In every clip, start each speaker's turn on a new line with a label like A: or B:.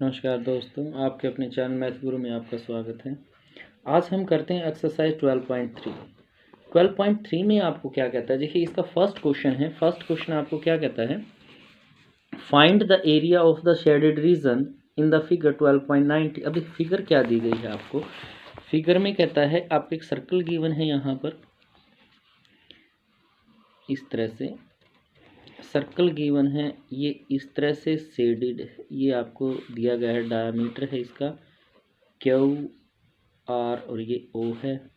A: नमस्कार दोस्तों, आपके अपने चैनल मैथ गुरु में आपका स्वागत है। आज हम करते हैं एक्सरसाइज 12.3। 12.3 में आपको क्या कहता है, देखिए इसका फर्स्ट क्वेश्चन है। फर्स्ट क्वेश्चन आपको क्या कहता है, find the area of the shaded reason in the figure 12.90। अब फिगर क्या दी गई है आपको, फिगर में कहता है आपको एक सर्कल गिवन है, यहाँ पर इस तरह से सर्कल गिवन है, ये इस तरह से शेडेड है, ये आपको दिया गया है, डायमीटर है इसका क्यू आर और ये ओ है।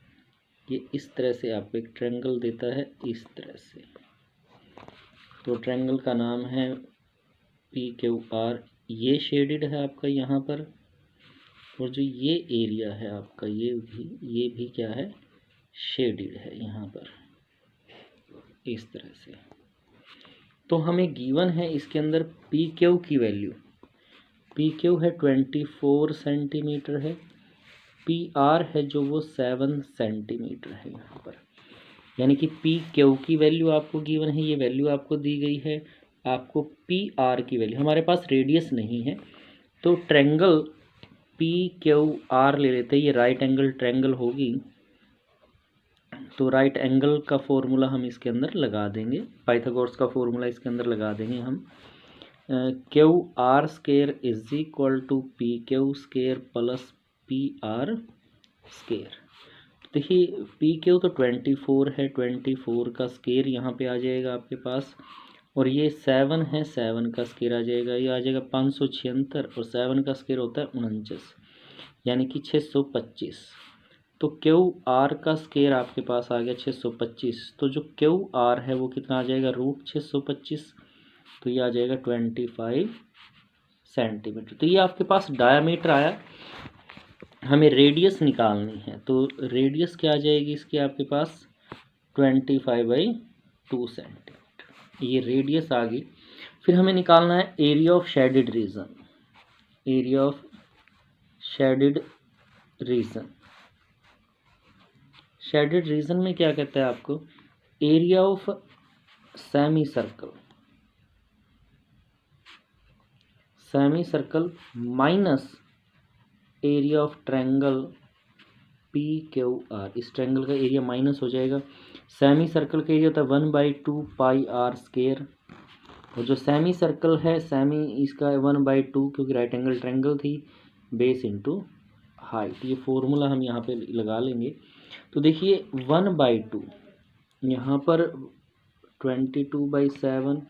A: ये इस तरह से आपको एक ट्रायंगल देता है इस तरह से, तो ट्रायंगल का नाम है पी क्यू आर। ये शेडेड है आपका यहाँ पर, और जो ये एरिया है आपका ये भी क्या है, शेडेड है यहाँ पर इस तरह से। तो हमें गिवन है इसके अंदर पी क्यू की वैल्यू, पी क्यू है 24 सेंटीमीटर है, पी आर है जो वो 7 सेंटीमीटर है यहाँ पर। यानी कि पी क्यू की वैल्यू आपको गिवन है, ये वैल्यू आपको दी गई है। आपको पी आर की वैल्यू, हमारे पास रेडियस नहीं है तो ट्रायंगल पी क्यू आर ले लेते हैं। ये राइट एंगल ट्रायंगल होगी, तो राइट एंगल का फॉर्मूला हम इसके अंदर लगा देंगे, पाइथागोरस का फॉर्मूला इसके अंदर लगा देंगे हम। Q R square is equal to P Q square plus P R square. देखिए पी क्यू तो 24 है, 24 का स्क्वायर यहाँ पे आ जाएगा आपके पास, और ये 7 है, 7 का स्क्वायर आ जाएगा, ये आ जाएगा 576, और 7 का स्क्वायर होता है 49, यानी कि 625। तो क्यू आर का स्क्वायर आपके पास आ गया 625, तो जो क्यू आर है वो कितना आ जाएगा, √625, तो ये आ जाएगा 25 सेंटीमीटर। तो ये आपके पास डायामीटर आया, हमें रेडियस निकालनी है, तो रेडियस क्या आ जाएगी इसकी आपके पास 25/2 सेंटीमीटर, ये रेडियस आ गई। फिर हमें निकालना है area of shaded region, area of shaded region. Shaded region में क्या कहता है आपको, area of semi circle, semi circle minus area of triangle P Q R. इस ट्रायंगल का एरिया माइनस हो जाएगा। सेमी सर्कल का एरिया होता है 1/2 पाई आर स्क्वायर, और जो सेमी सर्कल है, सेमी इसका 1/2, क्योंकि राइट एंगल ट्रायंगल थी, बेस इंटू हाइट। ये फॉर्मूला हम यहाँ पे लगा लेंगे। तो देखिए 1/2 यहाँ पर 22/7,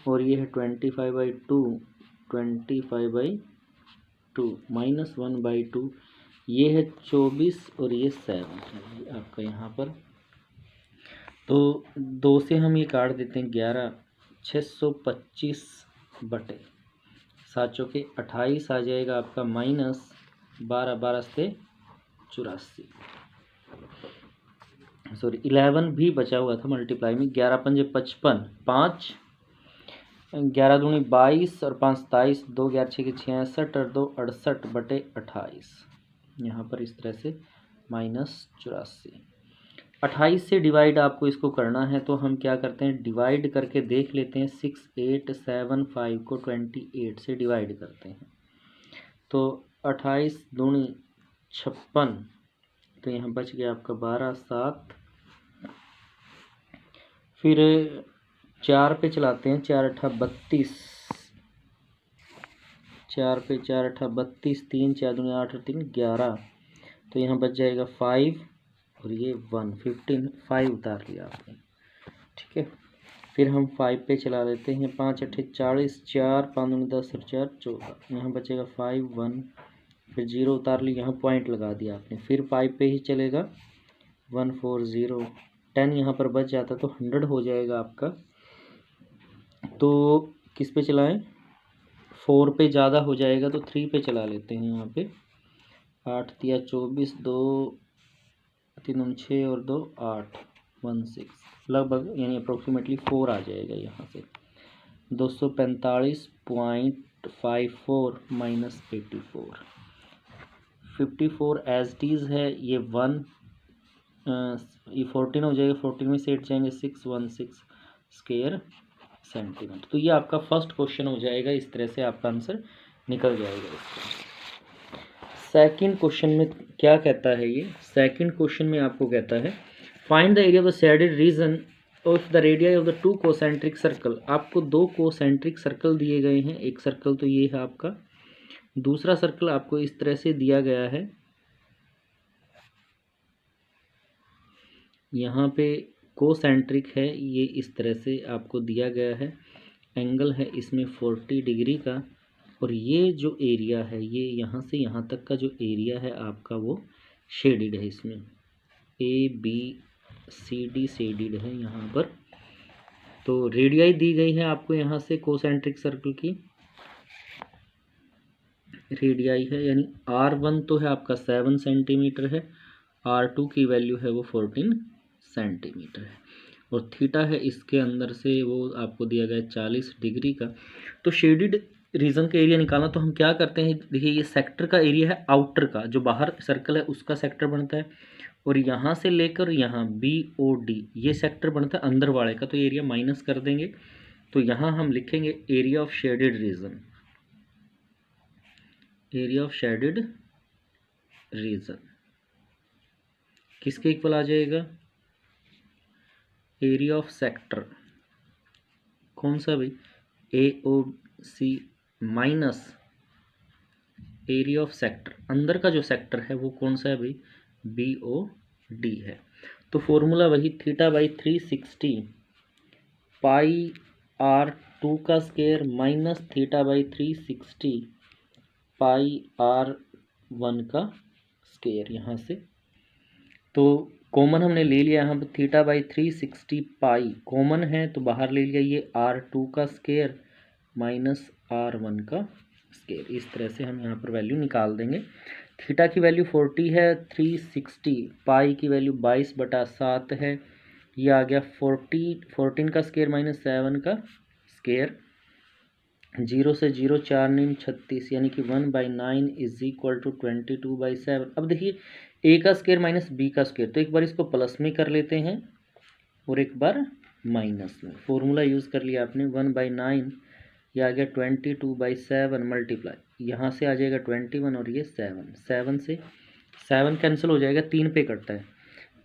A: और ये है 25/2, 25/2 माइनस 1/2, ये है 24, और ये 7 है आपका यहाँ पर। तो 2 से हम ये काट देते हैं 11, 625 बटे 7 चौके 28 आ जाएगा आपका, माइनस 12, 12 से 84, सॉरी 11 भी बचा हुआ था मल्टीप्लाई में। 11 पंजे 55, 5 11 दूनी 22, और 5 27, 2 11 6 66, और 2 68 बटे 28, यहाँ पर इस तरह से माइनस 84। 28 से डिवाइड आपको इसको करना है, तो हम क्या करते हैं, डिवाइड करके देख लेते हैं। 6875 को 28 से डिवाइड करते हैं, तो 28 दूनी 56, तो यहाँ बच गया आपका 12, 7, फिर 4 पे चलाते हैं, 4 8 32, 4 पे 4 8 32, 3 4 दूनी 8 और 3 11, तो यहाँ बच जाएगा 5, और ये 1 15, 5 उतार लिया आपने, ठीक है। फिर हम 5 पे चला लेते हैं, 5 8 40, 4 5 दूनी 10 और 4 14, यहाँ बचेगा 5 1, फिर 0 उतार ली, यहाँ पॉइंट लगा दिया आपने। फिर 5 पे ही चलेगा, 1 4 0, 10 यहाँ पर बच जाता तो 100 हो जाएगा आपका। तो किस पे चलाएं, 4 पे ज़्यादा हो जाएगा तो 3 पे चला लेते हैं। यहाँ पे 8 दिया 24, 2 3 6 और 2 8, 16 लगभग, यानी अप्रोक्सीमेटली 4 आ जाएगा यहाँ से। 245.54 माइनस 84, 54 एज टीज है, ये 1, ये 14 हो जाएगा, 14 में से 8 जाएंगे 616 स्क्वायर सेंटीमीटर। तो ये आपका फर्स्ट क्वेश्चन हो जाएगा। इस तरह से आपका आंसर निकल जाएगा इसका। सेकंड क्वेश्चन में क्या कहता है ये, सेकंड क्वेश्चन में आपको कहता है find the area of the shaded reason of the radii of the two concentric circle. आपको दो कोसेंट्रिक सर्कल दिए गए हैं, एक सर्कल तो ये है आपका, दूसरा सर्कल आपको इस तरह से दिया गया है, यहाँ पे कोसेंट्रिक है, ये इस तरह से आपको दिया गया है, एंगल है इसमें 40 डिग्री का, और ये जो एरिया है ये यहाँ से यहाँ तक का जो एरिया है आपका वो शेडिड है, इसमें ABCD शेडिड है यहाँ पर। तो रेडियाई दी गई है आपको यहाँ से कोसेंट्रिक सर्कल की, रेडियाई है यानी R1 तो है आपका 7 सेंटीमीटर है, R2 की वैल्यू है वो 14 सेंटीमीटर है, और थीटा है इसके अंदर से वो आपको दिया गया 40 डिग्री का। तो शेडिड रीजन का एरिया निकालना तो हम क्या करते हैं, देखिए ये सेक्टर का एरिया है, आउटर का जो बाहर सर्कल है उसका सेक्टर बनता है, और यहाँ से लेकर यहाँ BOD ये सेक्टर बनता है अंदर वाले का, तो एरिया माइनस कर देंगे। तो यहाँ हम लिखेंगे area of shaded region, area of shaded region किसके इक्वल आ जाएगा, एरिया ऑफ सेक्टर, कौन सा भाई, AOC minus area of sector, अंदर का जो सेक्टर है वो कौन सा है भाई, BOD है। तो फॉर्मूला वही θ/360 पाई R2 का स्क्वायर माइनस θ/360 पाई R1 का स्क्वायर, यहाँ से तो कॉमन हमने ले लिया, यहाँ पर θ/360 पाई कॉमन है तो बाहर ले लिया, ये R2 का स्क्वायर माइनस R1 का स्क्वायर, इस तरह से हम यहाँ पर वैल्यू निकाल देंगे। थीटा की वैल्यू 40 है, 360 पाई की वैल्यू 22/7 है, ये आ गया 14 का स्क्वायर माइनस 7 का स्क्वायर, 0 से 0 4 9 36 यानी कि 1/9 इज इक्वल टू 22/7। अब देखिए A का स्क्वायर माइनस B का स्क्वायर, तो एक बार इसको प्लस में कर लेते हैं और एक बार माइनस में, फॉर्मूला यूज़ कर लिया आपने, 1/9 ये आ गया 22/7 मल्टीप्लाई, यहाँ से आ जाएगा 21 और ये 7 से 7 कैंसिल हो जाएगा, 3 पे कटता है,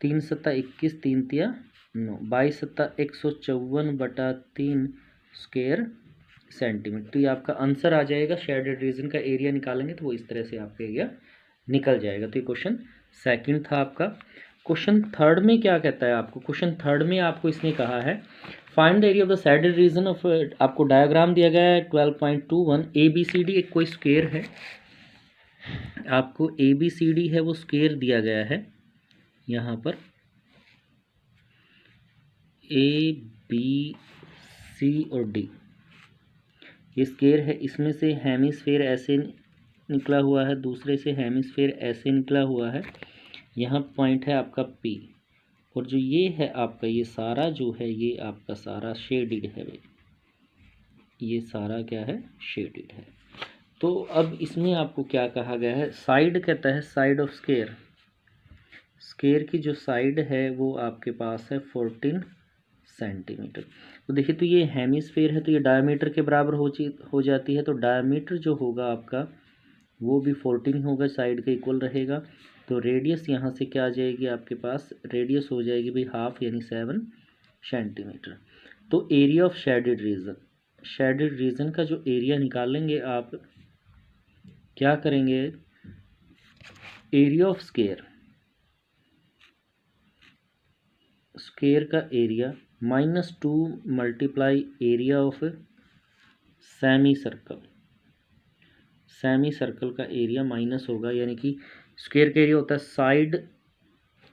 A: 3 सत्ता 21, 3 तिया 9, 22 सत्ता 154/3 स्क्वायर सेंटीमीटर। तो ये आपका आंसर आ जाएगा, शेडेड रीजन का एरिया निकालेंगे तो वो इस तरह से आपका एरिया निकल जाएगा। तो ये क्वेश्चन सेकंड था आपका। क्वेश्चन थर्ड में क्या कहता है आपको, क्वेश्चन थर्ड में आपको इसने कहा है find the area of the shaded reason of, आपको डायग्राम दिया गया है 12.21 ABCD एक कोई स्क्वायर है, आपको ABCD है वो स्क्वायर दिया गया है, यहाँ पर ABC और D ये स्क्वायर है, इसमें से हेमिस्फेयर ऐसे निकला हुआ है, दूसरे से हेमिस्फेयर ऐसे निकला हुआ है, यहाँ पॉइंट है आपका P, और जो ये है आपका ये सारा जो है ये आपका सारा शेडिड है भाई, ये सारा क्या है, शेडिड है। तो अब इसमें आपको क्या कहा गया है, साइड कहता है, साइड ऑफ स्क्वायर, स्क्वायर की जो साइड है वो आपके पास है 14 सेंटीमीटर। तो देखिए तो ये हेमिस्फेयर है तो ये डायमीटर के बराबर हो जाती है, तो डायमीटर जो होगा आपका वो भी 14 होगा, साइड का इक्वल रहेगा। तो रेडियस यहाँ से क्या आ जाएगी आपके पास, रेडियस हो जाएगी भाई हाफ यानी 7 सेंटीमीटर। तो area of shaded region, shaded region का जो एरिया निकालेंगे आप क्या करेंगे, एरिया ऑफ स्क्वायर, स्क्वायर का area -2 multiply area of semi circle, semi circle का एरिया माइनस होगा, यानी कि स्क्वायर का एरिया होता है साइड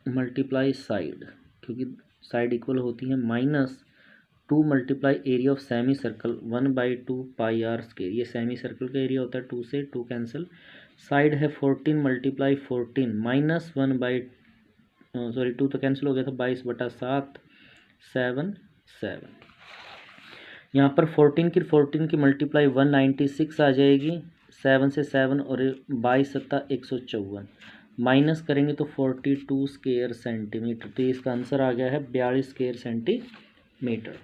A: मल्टीप्लाई साइड, क्योंकि साइड इक्वल होती है, -2 multiply area of semi circle 1/2 pi R square, ये सेमी सर्कल का एरिया होता है, 2 से 2 कैंसिल, साइड है 14 मल्टीप्लाई 14 -2 तो कैंसिल हो गया था, 22/7 7 7, यहाँ पर 14 की मल्टीप्लाई 196 आ जाएगी, 7 से 7 और 22 सत्ता 154, माइनस करेंगे तो 42 स्क्वायर सेंटीमीटर। तो इसका आंसर आ गया है 42 स्क्वायर सेंटीमीटर।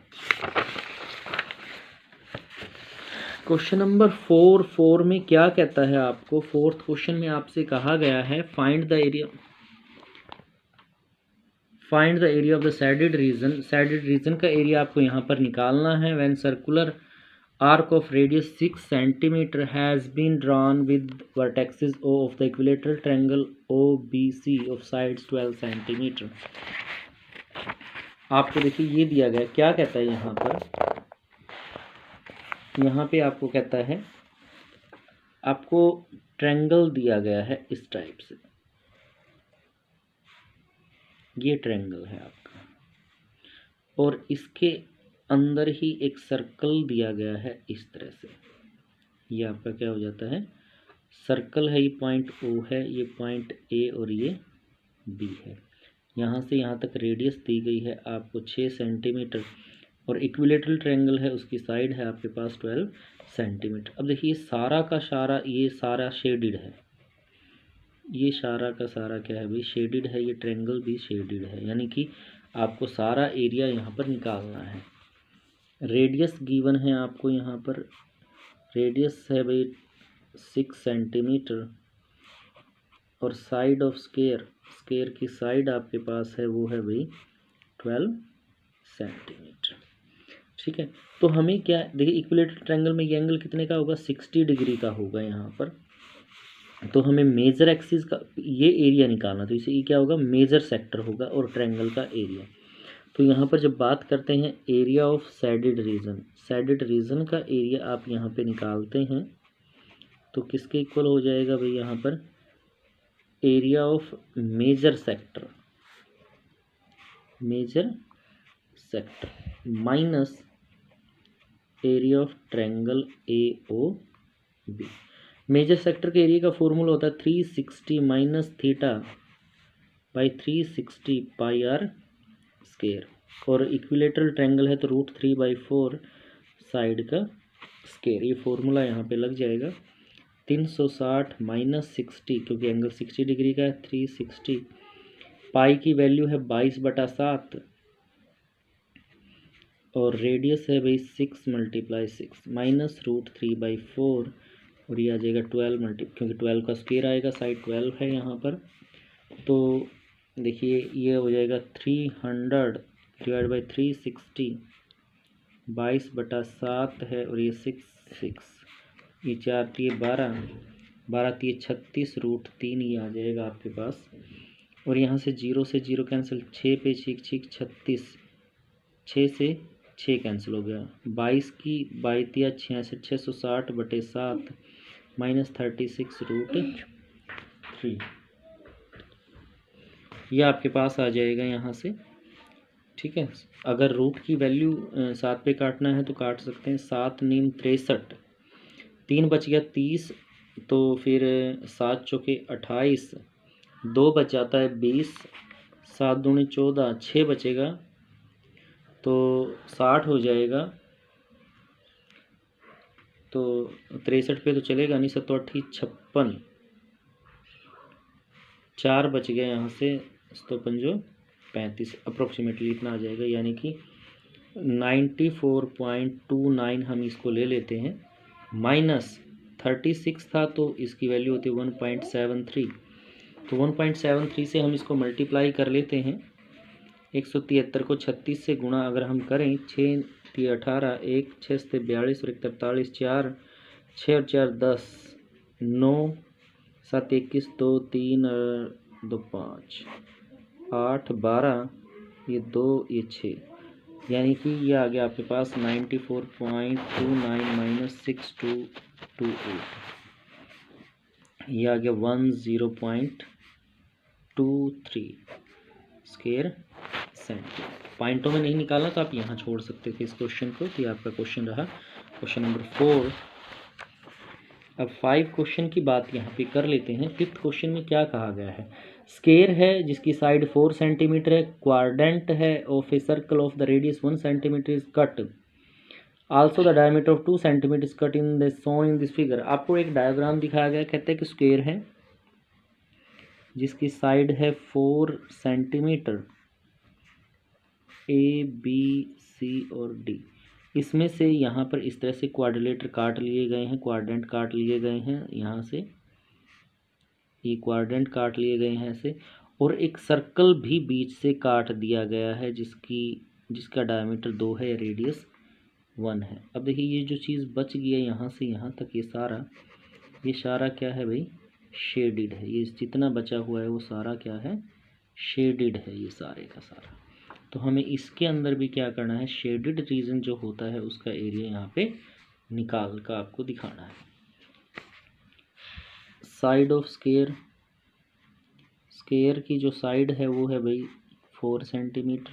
A: क्वेश्चन नंबर 4 में क्या कहता है आपको? फोर्थ क्वेश्चन में आपसे कहा गया है find the area of the shaded region. Shaded region का एरिया आपको यहाँ पर निकालना है। When circular arc of radius 6 centimeter has been drawn with vertices O of the equilateral triangle OBC of sides 12 centimeter। आपको देखिए ये दिया गया, क्या कहता है यहाँ पर? यहाँ पे आपको कहता है, आपको ट्रायंगल दिया गया है इस टाइप से, ये ट्रायंगल है आपका, और इसके अंदर ही एक सर्कल दिया गया है इस तरह से। ये आपका क्या हो जाता है? सर्कल है। ये पॉइंट O है, ये पॉइंट A और ये B है। यहाँ से यहाँ तक रेडियस दी गई है आपको 6 सेंटीमीटर, और इक्विलेटरल ट्रायंगल है, उसकी साइड है आपके पास 12 सेंटीमीटर। अब देखिए सारा का सारा, ये सारा शेडिड है, ये सारा का सारा क्या है भाई? शेडिड है। ये ट्रायंगल भी शेडिड है, यानी कि आपको सारा एरिया यहाँ पर निकालना है। रेडियस गिवन है आपको यहाँ पर, रेडियस है भाई 6 सेंटीमीटर, और साइड ऑफ स्क्वायर, स्क्वायर की साइड आपके पास है वो है भाई 12 सेंटीमीटर। ठीक है, तो हमें क्या देखिए, इक्विलेटरल ट्रायंगल में ये एंगल कितने का होगा? 60 डिग्री का होगा यहाँ पर। तो हमें मेजर एक्सिस का ये एरिया निकालना, तो इसे ये क्या होगा? मेजर सेक्टर होगा और ट्रायंगल का एरिया। तो यहाँ पर जब बात करते हैं area of shaded region, shaded region का एरिया आप यहाँ पे निकालते हैं तो किसके इक्वल हो जाएगा भाई? यहाँ पर area of major sector, major sector minus area of triangle AOB। Major sector के एरिया का फॉर्मूला होता है 360 minus theta by 360 pi are square, और इक्विलेटरल ट्रायंगल है तो √3/4 साइड का स्क्वायर। ये फॉर्मूला यहाँ पे लग जाएगा। 360 माइनस 60, क्योंकि एंगल 60 डिग्री का है, 360। पाई की वैल्यू है 22/7, और रेडियस है भाई 6 × 6 माइनस √3/4, और ये आ जाएगा 12 क्योंकि 12 का स्क्वायर आएगा, साइड 12 है यहाँ पर। तो देखिए ये हो जाएगा 300 डिवाइड बाई 360, 22/7 है, और ये 6, ये 4 3 12, 12 3 36, √3 ये आ जाएगा आपके पास। और यहाँ से 0 से 0 कैंसिल, 6 पे 6 6 36, 6 से 6 कैंसिल हो गया, 22 की 22 66, 660/7 माइनस 36 √3, ये आपके पास आ जाएगा यहाँ से। ठीक है, अगर रूट की वैल्यू 7 पे काटना है तो काट सकते हैं। 7 9 63, 3 बच गया 30, तो फिर 7 चौके 28, 2 बच जाता है 20, 7 दूनी 14, 6 बचेगा तो 60 हो जाएगा। तो 63 पे तो चलेगा नहीं, 7 8 56, 4 बच गया यहाँ से, तो 35 अप्रोक्सीमेटली इतना आ जाएगा, यानी कि 94.29 हम इसको ले लेते हैं। माइनस 36 था तो इसकी वैल्यू होती है 1.73, तो 1.73 से हम इसको मल्टीप्लाई कर लेते हैं। 173 को 36 से गुणा अगर हम करें, 6 3 18, 1 6 से 42 और 1 43, 4 6 और 4 10, 9 7 21, 2 3 2 5, 8 12, ये 2 ये 6, यानी कि ये आ गया आपके पास 94.29 माइनस 6228, ये आ गया 10.23 स्क्वायर सेंटीमीटर। पॉइंटों में नहीं निकालना तो आप यहाँ छोड़ सकते थे इस क्वेश्चन को, तो ये आपका क्वेश्चन रहा, क्वेश्चन नंबर 4। अब 5 क्वेश्चन की बात यहाँ पे कर लेते हैं। 5th क्वेश्चन में क्या कहा गया है? स्क्वायर है जिसकी साइड 4 सेंटीमीटर है, क्वाड्रेंट है of a circle of the radius 1 centimetre is cut, also the diameter of 2 centimetre is cut in the shown in this figure. आपको एक डायग्राम दिखाया गया, कहते हैं कि स्क्वायर है जिसकी साइड है 4 सेंटीमीटर, A B C और D, इसमें से यहाँ पर इस तरह से क्वाड्रिलेटर काट लिए गए हैं, क्वाड्रेंट काट लिए गए हैं, यहाँ से ये क्वाड्रेंट काट लिए गए हैं ऐसे, और एक सर्कल भी बीच से काट दिया गया है जिसका डायमीटर 2 है, रेडियस 1 है। अब देखिए ये जो चीज़ बच गई है यहाँ से यहाँ तक, ये सारा क्या है भाई, शेडिड है। ये जितना बचा हुआ है वो सारा क्या है, शेडिड है, ये सारे का सारा। तो हमें इसके अंदर भी क्या करना है, शेडिड रीजन जो होता है उसका एरिया यहाँ पे निकाल कर आपको दिखाना है। साइड ऑफ स्क्वायर की जो साइड है वो है भाई 4 सेंटीमीटर।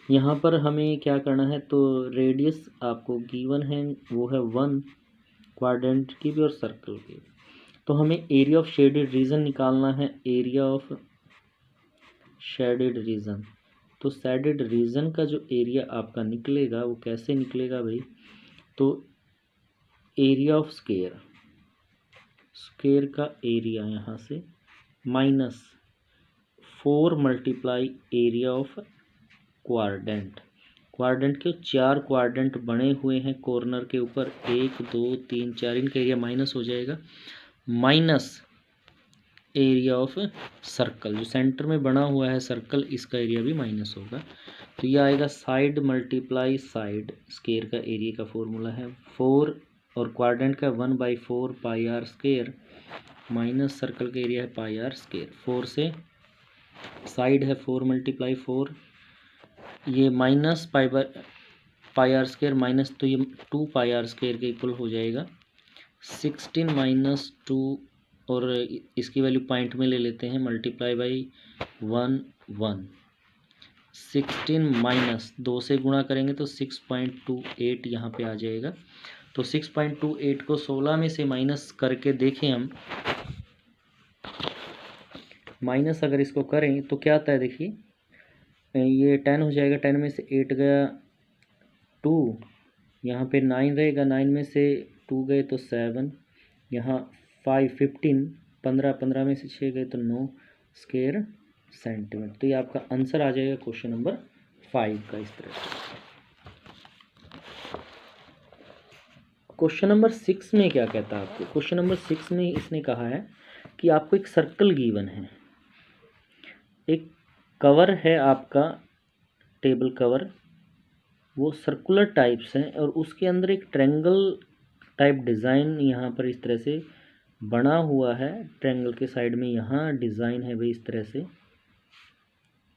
A: यहाँ पर हमें क्या करना है, तो रेडियस आपको गिवन है वो है 1, क्वाड्रेंट की भी और सर्कल की। तो हमें एरिया ऑफ शेडेड रीजन निकालना है, एरिया ऑफ शेडेड रीजन। तो शेडेड रीजन का जो एरिया आपका निकलेगा वो कैसे निकलेगा भाई, तो एरिया ऑफ स्क्वायर का एरिया यहाँ से minus 4 multiply area of quadrant के 4 क्वाड्रेंट बने हुए हैं कॉर्नर के ऊपर, 1 2 3 4, इनका एरिया माइनस हो जाएगा, माइनस एरिया ऑफ सर्कल जो सेंटर में बना हुआ है सर्कल, इसका एरिया भी माइनस होगा। तो ये आएगा साइड मल्टीप्लाई साइड, स्क्वायर का एरिया का फॉर्मूला है 4 और क्वाड्रेंट का 1/4 pi are square, minus circle का एरिया है पाई आर स्क्वायर। 4 से साइड है 4 मल्टीप्लाई 4, ये minus pi are square minus, तो ये 2 पाई आर स्क्वायर के इक्वल हो जाएगा। 16 माइनस 2, और इसकी वैल्यू पॉइंट में ले लेते हैं, मल्टीप्लाई बाई 1 1, 16 माइनस 2 से गुणा करेंगे तो 6.28 यहाँ पे आ जाएगा। तो 6.28 को 16 में से माइनस करके देखें हम, माइनस अगर इसको करें तो क्या आता है, देखिए ये 10 हो जाएगा, 10 में से 8 गया 2, यहाँ पे 9 रहेगा, 9 में से 2 गए तो 7, यहाँ 5 15, 15 में से 6 गए तो 9 स्क्वायर सेंटीमीटर। तो ये आपका आंसर आ जाएगा क्वेश्चन नंबर 5 का इस तरह से। क्वेश्चन नंबर 6 में क्या कहता है आपको, क्वेश्चन नंबर 6 में इसने कहा है कि आपको एक सर्कल गिवन है, एक कवर है आपका टेबल कवर, वो सर्कुलर टाइप्स हैं, और उसके अंदर एक ट्रायंगल टाइप डिज़ाइन यहाँ पर इस तरह से बना हुआ है। ट्रायंगल के साइड में यहाँ डिज़ाइन है भाई इस तरह से,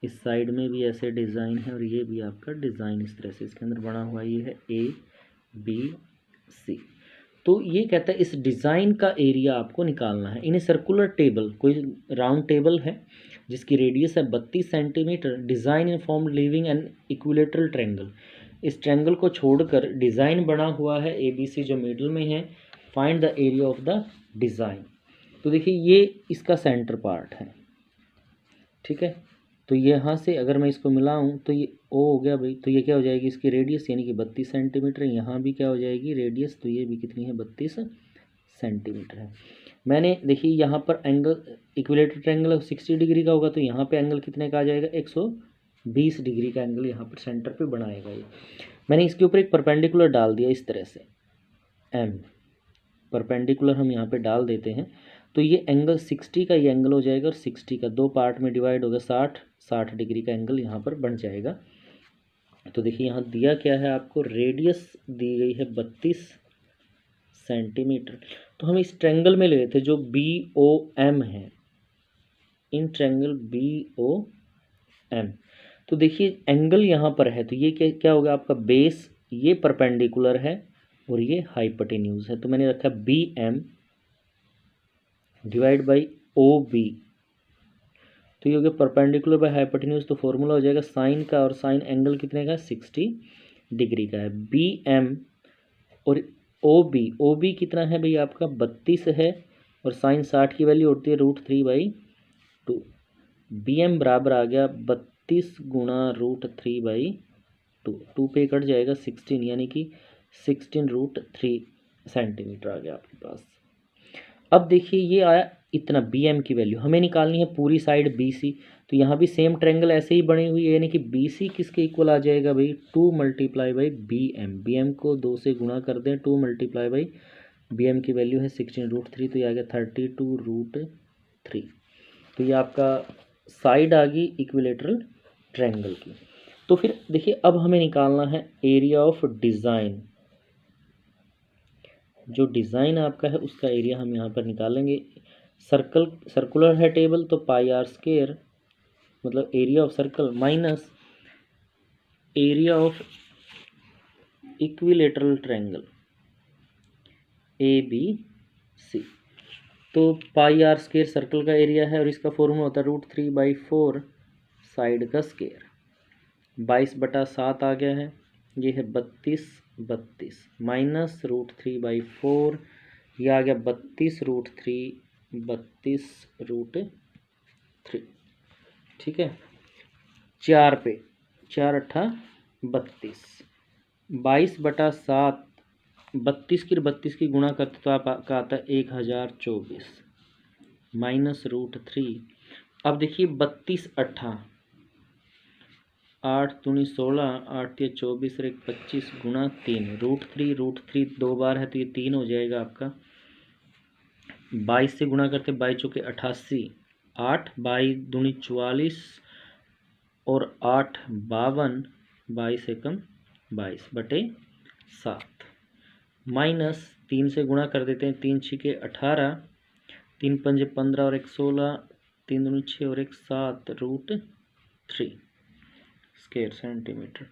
A: इस साइड में भी ऐसे डिज़ाइन है, और ये भी आपका डिज़ाइन इस तरह से इसके अंदर बना हुआ, ये है ABC। तो ये कहता है इस डिज़ाइन का एरिया आपको निकालना है इन ए सर्कुलर टेबल, कोई राउंड टेबल है जिसकी रेडियस है 32 centimetre, design in form living an equilateral triangle. इस ट्रायंगल को छोड़कर डिज़ाइन बना हुआ है ABC जो मिडल में है, find the area of the design. तो देखिए ये इसका सेंटर पार्ट है, ठीक है। तो यहाँ से अगर मैं इसको मिलाऊं तो ये O हो गया भाई, तो ये क्या हो जाएगी, इसकी रेडियस यानी कि 32 सेंटीमीटर, यहाँ भी क्या हो जाएगी रेडियस, तो ये भी कितनी है 32 सेंटीमीटर है। मैंने देखिए यहाँ पर एंगल इक्विलेटरल ट्रायंगल 60 डिग्री का होगा, तो यहाँ पे एंगल कितने का आ जाएगा 120 डिग्री का एंगल यहाँ पर सेंटर पे बनाएगा। ये मैंने इसके ऊपर एक परपेंडिकुलर डाल दिया इस तरह से, M परपेंडिकुलर हम यहाँ पे डाल देते हैं, तो ये एंगल 60 का ये एंगल हो जाएगा, और 60 का 2 पार्ट में डिवाइड होगा, 60 डिग्री का एंगल यहाँ पर बन जाएगा। तो देखिए यहाँ दिया क्या है आपको, रेडियस दी गई है 32 सेंटीमीटर। तो हम इस ट्रायंगल में ले लेते हैं जो BOM है, इन ट्रायंगल BOM। तो देखिए एंगल यहाँ पर है, तो ये क्या होगा आपका बेस, ये परपेंडिकुलर है और ये हाइपोटेन्यूज है। तो मैंने रखा BM डिवाइड बाई OB, तो ये हो गया परपेंडिकुलर बाय हाइपोटेन्यूज। तो फॉर्मूला हो जाएगा साइन का, और साइन एंगल कितने का 60 डिग्री का है। BM और OB कितना है भाई आपका 32 है, और साइन 60 की वैल्यू होती है √3/2। BM बराबर आ गया 32 गुणा √3/2, 2 पे कट जाएगा 16, यानी कि 16 √3 सेंटीमीटर आ गया आपके पास। अब देखिए ये आया इतना बी एम की वैल्यू हमें निकालनी है, पूरी साइड बी सी। तो यहाँ भी सेम ट्रायंगल ऐसे ही बनी हुई है, यानी कि बी सी किसके इक्वल आ जाएगा भाई, 2 multiply by B M. B M को 2 से गुणा कर दें, 2 मल्टीप्लाई बाई बी एम की वैल्यू है 16√3, तो ये आ गया 32√3। तो ये आपका साइड आ गई इक्विलेटरल ट्रायंगल की। तो फिर देखिए अब हमें निकालना है एरिया ऑफ डिज़ाइन। जो डिज़ाइन आपका है उसका एरिया हम यहाँ पर निकालेंगे। सर्कुलर है टेबल, तो पाई आर स्क्वायर मतलब area of circle minus area of equilateral triangle A B C. तो पाई आर स्क्वायर सर्कल का एरिया है और इसका फॉर्मूला होता है √3/4 साइड का स्क्वायर। 22/7 आ गया है, ये है 32 माइनस √3/4, ये आ गया 32√3। ठीक है, 4 पे 4 अट्ठा 32, 22/7 32 की गुणा करते तो आपका आता है 1024 माइनस √3। अब देखिए 32 अट्ठा 8 दूनी 16, 8 या 24 और 1 25 गुणा 3 √3 2 बार है तो ये 3 हो जाएगा आपका। 22 से गुणा करते 22 चौके 88, 8 22 दूनी 44 और 8 52, 22 एकम 22/7 माइनस 3 से गुणा कर देते हैं, 3 छिके 18, 3 पंजे 15 और 1 16, 3 दूनी 6 और 1 7 √3 स्क्वायर सेंटीमीटर।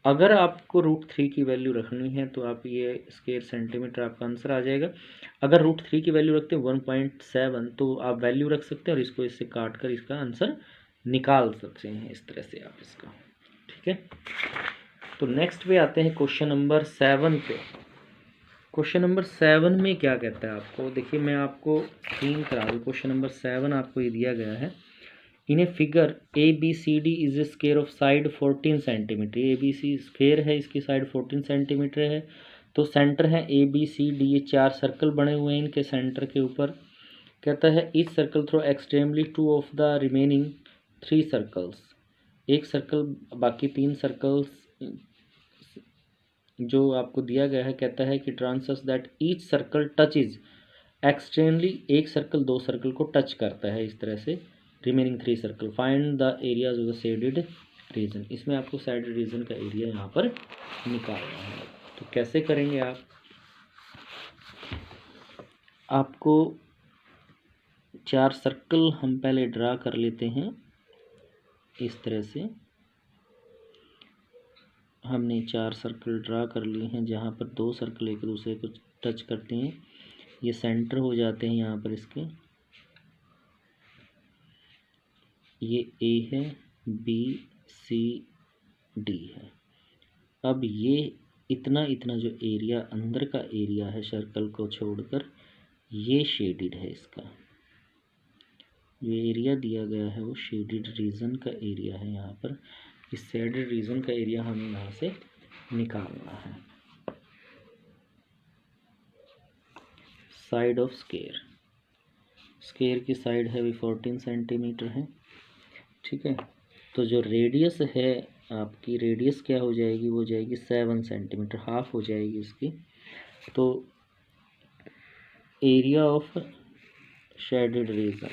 A: अगर आपको √3 की वैल्यू रखनी है तो आप ये स्क्वायर सेंटीमीटर आपका आंसर आ जाएगा। अगर √3 की वैल्यू रखते हैं 1.7 तो आप वैल्यू रख सकते हैं और इसको इससे काट कर इसका आंसर निकाल सकते हैं, इस तरह से आप इसका। ठीक है, तो नेक्स्ट पे आते हैं क्वेश्चन नंबर 7 पे। क्वेश्चन नंबर 7 में क्या कहता है आपको, देखिए मैं आपको स्क्रीन करा दूँ। क्वेश्चन नंबर 7 आपको ये दिया गया है, in a figure A B C D is a square of side 14 centimetre. A B C square है, इसकी साइड 14 सेंटीमीटर है। तो सेंटर है ए बी सी डी, ये 4 सर्कल बने हुए हैं इनके सेंटर के ऊपर। कहता है इस circle through extremely 2 of the remaining 3 circles. एक सर्कल बाकी 3 सर्कल्स जो आपको दिया गया है, कहता है कि ट्रांसस that each circle touch is extremely, एक सर्कल 2 सर्कल को टच करता है इस तरह से। Remaining 3 circle find the areas of the shaded region. इसमें आपको शेडेड रीजन का एरिया यहाँ पर निकालना है। तो कैसे करेंगे आपको 4 सर्कल हम पहले ड्रा कर लेते हैं। इस तरह से हमने 4 सर्कल ड्रा कर लिए हैं, जहाँ पर 2 सर्कल एक दूसरे को टच करते हैं। ये सेंटर हो जाते हैं यहाँ पर इसके। ये ए है, बी सी डी है। अब ये इतना जो एरिया अंदर का एरिया है सर्कल को छोड़कर, ये शेडेड है। इसका जो एरिया दिया गया है वो शेडेड रीजन का एरिया है। यहाँ पर इस शेडेड रीजन का एरिया हमें यहाँ से निकालना है। साइड ऑफ स्क्वायर, स्क्वायर की साइड है भी 14 सेंटीमीटर है। ठीक है, तो जो रेडियस है आपकी, रेडियस क्या हो जाएगी, वो जाएगी 7 सेंटीमीटर, हाफ हो जाएगी इसकी। तो area of shaded region,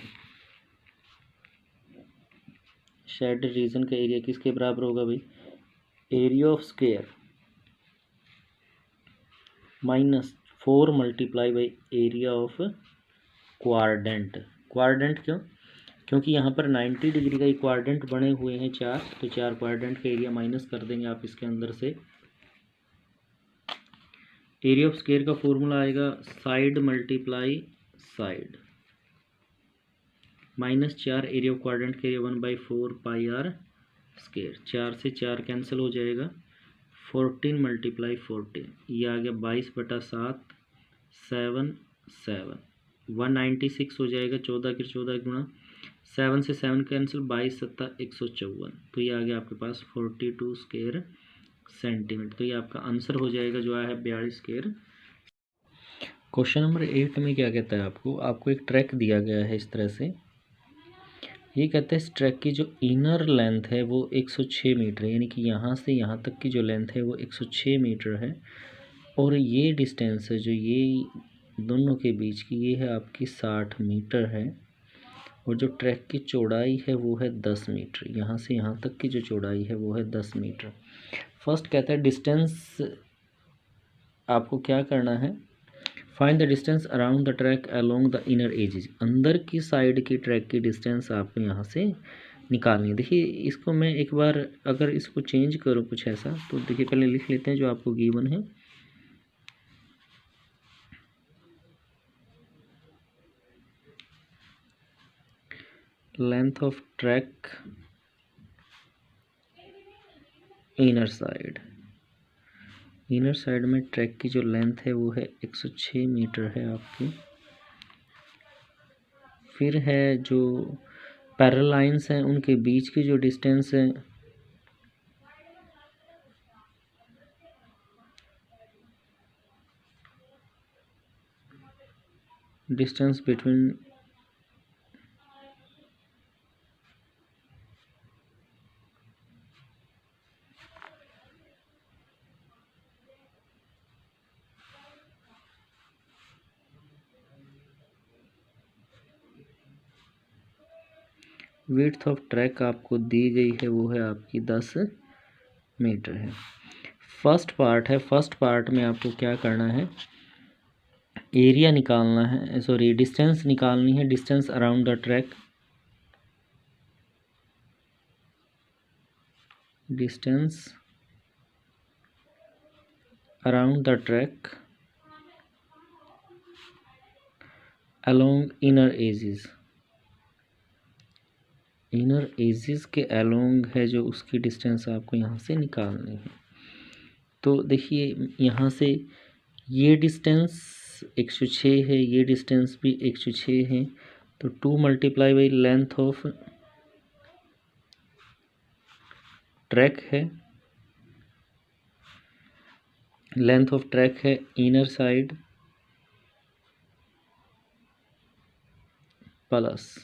A: shaded region का एरिया किसके बराबर होगा भाई, area of square minus 4 multiply by area of quadrant. Quadrant क्यों, क्योंकि यहाँ पर 90 डिग्री का क्वाड्रेंट बने हुए हैं 4, तो 4 क्वाड्रेंट का एरिया माइनस कर देंगे आप इसके अंदर से। एरिया ऑफ स्क्वायर का फॉर्मूला आएगा side multiply side minus 4 area of quadrant का एरिया 1/4 पाई आर स्क्वायर। 4 से 4 कैंसिल हो जाएगा, 14 मल्टीप्लाई 14, ये आ गया 22/7 7 7 196 हो जाएगा। 14 के 14 गुणा 7 से 7 कैंसिल, 22 7 154, तो ये आ गया आपके पास 42 स्क्वायर सेंटीमीटर। तो ये आपका आंसर हो जाएगा जो आया है 42 स्क्वायर। क्वेश्चन नंबर 8 में क्या कहता है, आपको एक ट्रैक दिया गया है इस तरह से। ये कहता है इस ट्रैक की जो इनर लेंथ है वो 106 मीटर है, यानी कि यहाँ से यहाँ तक की जो लेंथ है वो 106 मीटर है। और ये डिस्टेंस है जो ये दोनों के बीच की, ये है आपकी 60 मीटर है। और जो ट्रैक की चौड़ाई है वो है 10 मीटर। यहाँ से यहाँ तक की जो चौड़ाई है वो है 10 मीटर। फर्स्ट कहता है डिस्टेंस, आपको क्या करना है, find the distance around the track along the inner edges. अंदर की साइड की ट्रैक की डिस्टेंस आपको यहाँ से निकालनी है। देखिए इसको मैं एक बार अगर इसको चेंज करूँ कुछ ऐसा, तो देखिए पहले लिख लेते हैं जो आपको गिवन है। Length of track inner side में ट्रैक की जो लेंथ है वो है 106 मीटर है आपकी। फिर है जो पैरेलल लाइंस हैं उनके बीच की जो डिस्टेंस है distance between width of track आपको दी गई है वो है आपकी 10 मीटर है। फर्स्ट पार्ट में आपको क्या करना है, एरिया निकालना है, सॉरी डिस्टेंस निकालनी है, distance around the track, distance around the track along inner edges. Inner edges के अलोंग है जो उसकी डिस्टेंस आपको यहाँ से निकालनी है। तो देखिए यहाँ से ये डिस्टेंस 106 है, ये डिस्टेंस भी 106 है, तो 2 multiply by length of track है, लेंथ ऑफ ट्रैक है inner side plus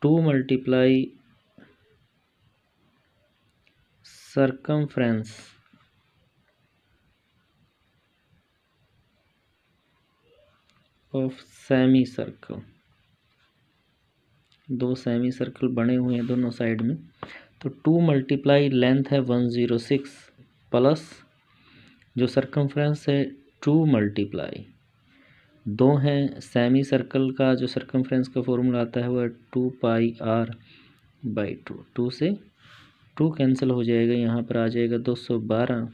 A: 2 multiply circumference of semi circle. दो सेमी सर्कल बने हुए हैं दोनों साइड में, तो 2 मल्टीप्लाई लेंथ है 106 प्लस जो सर्कमफ्रेंस है 2 मल्टीप्लाई, दो हैं सेमी सर्कल का जो सर्कमफ्रेंस का फॉर्मूला आता है वो है 2πr/2। 2 से 2 कैंसिल हो जाएगा, यहाँ पर आ जाएगा 212।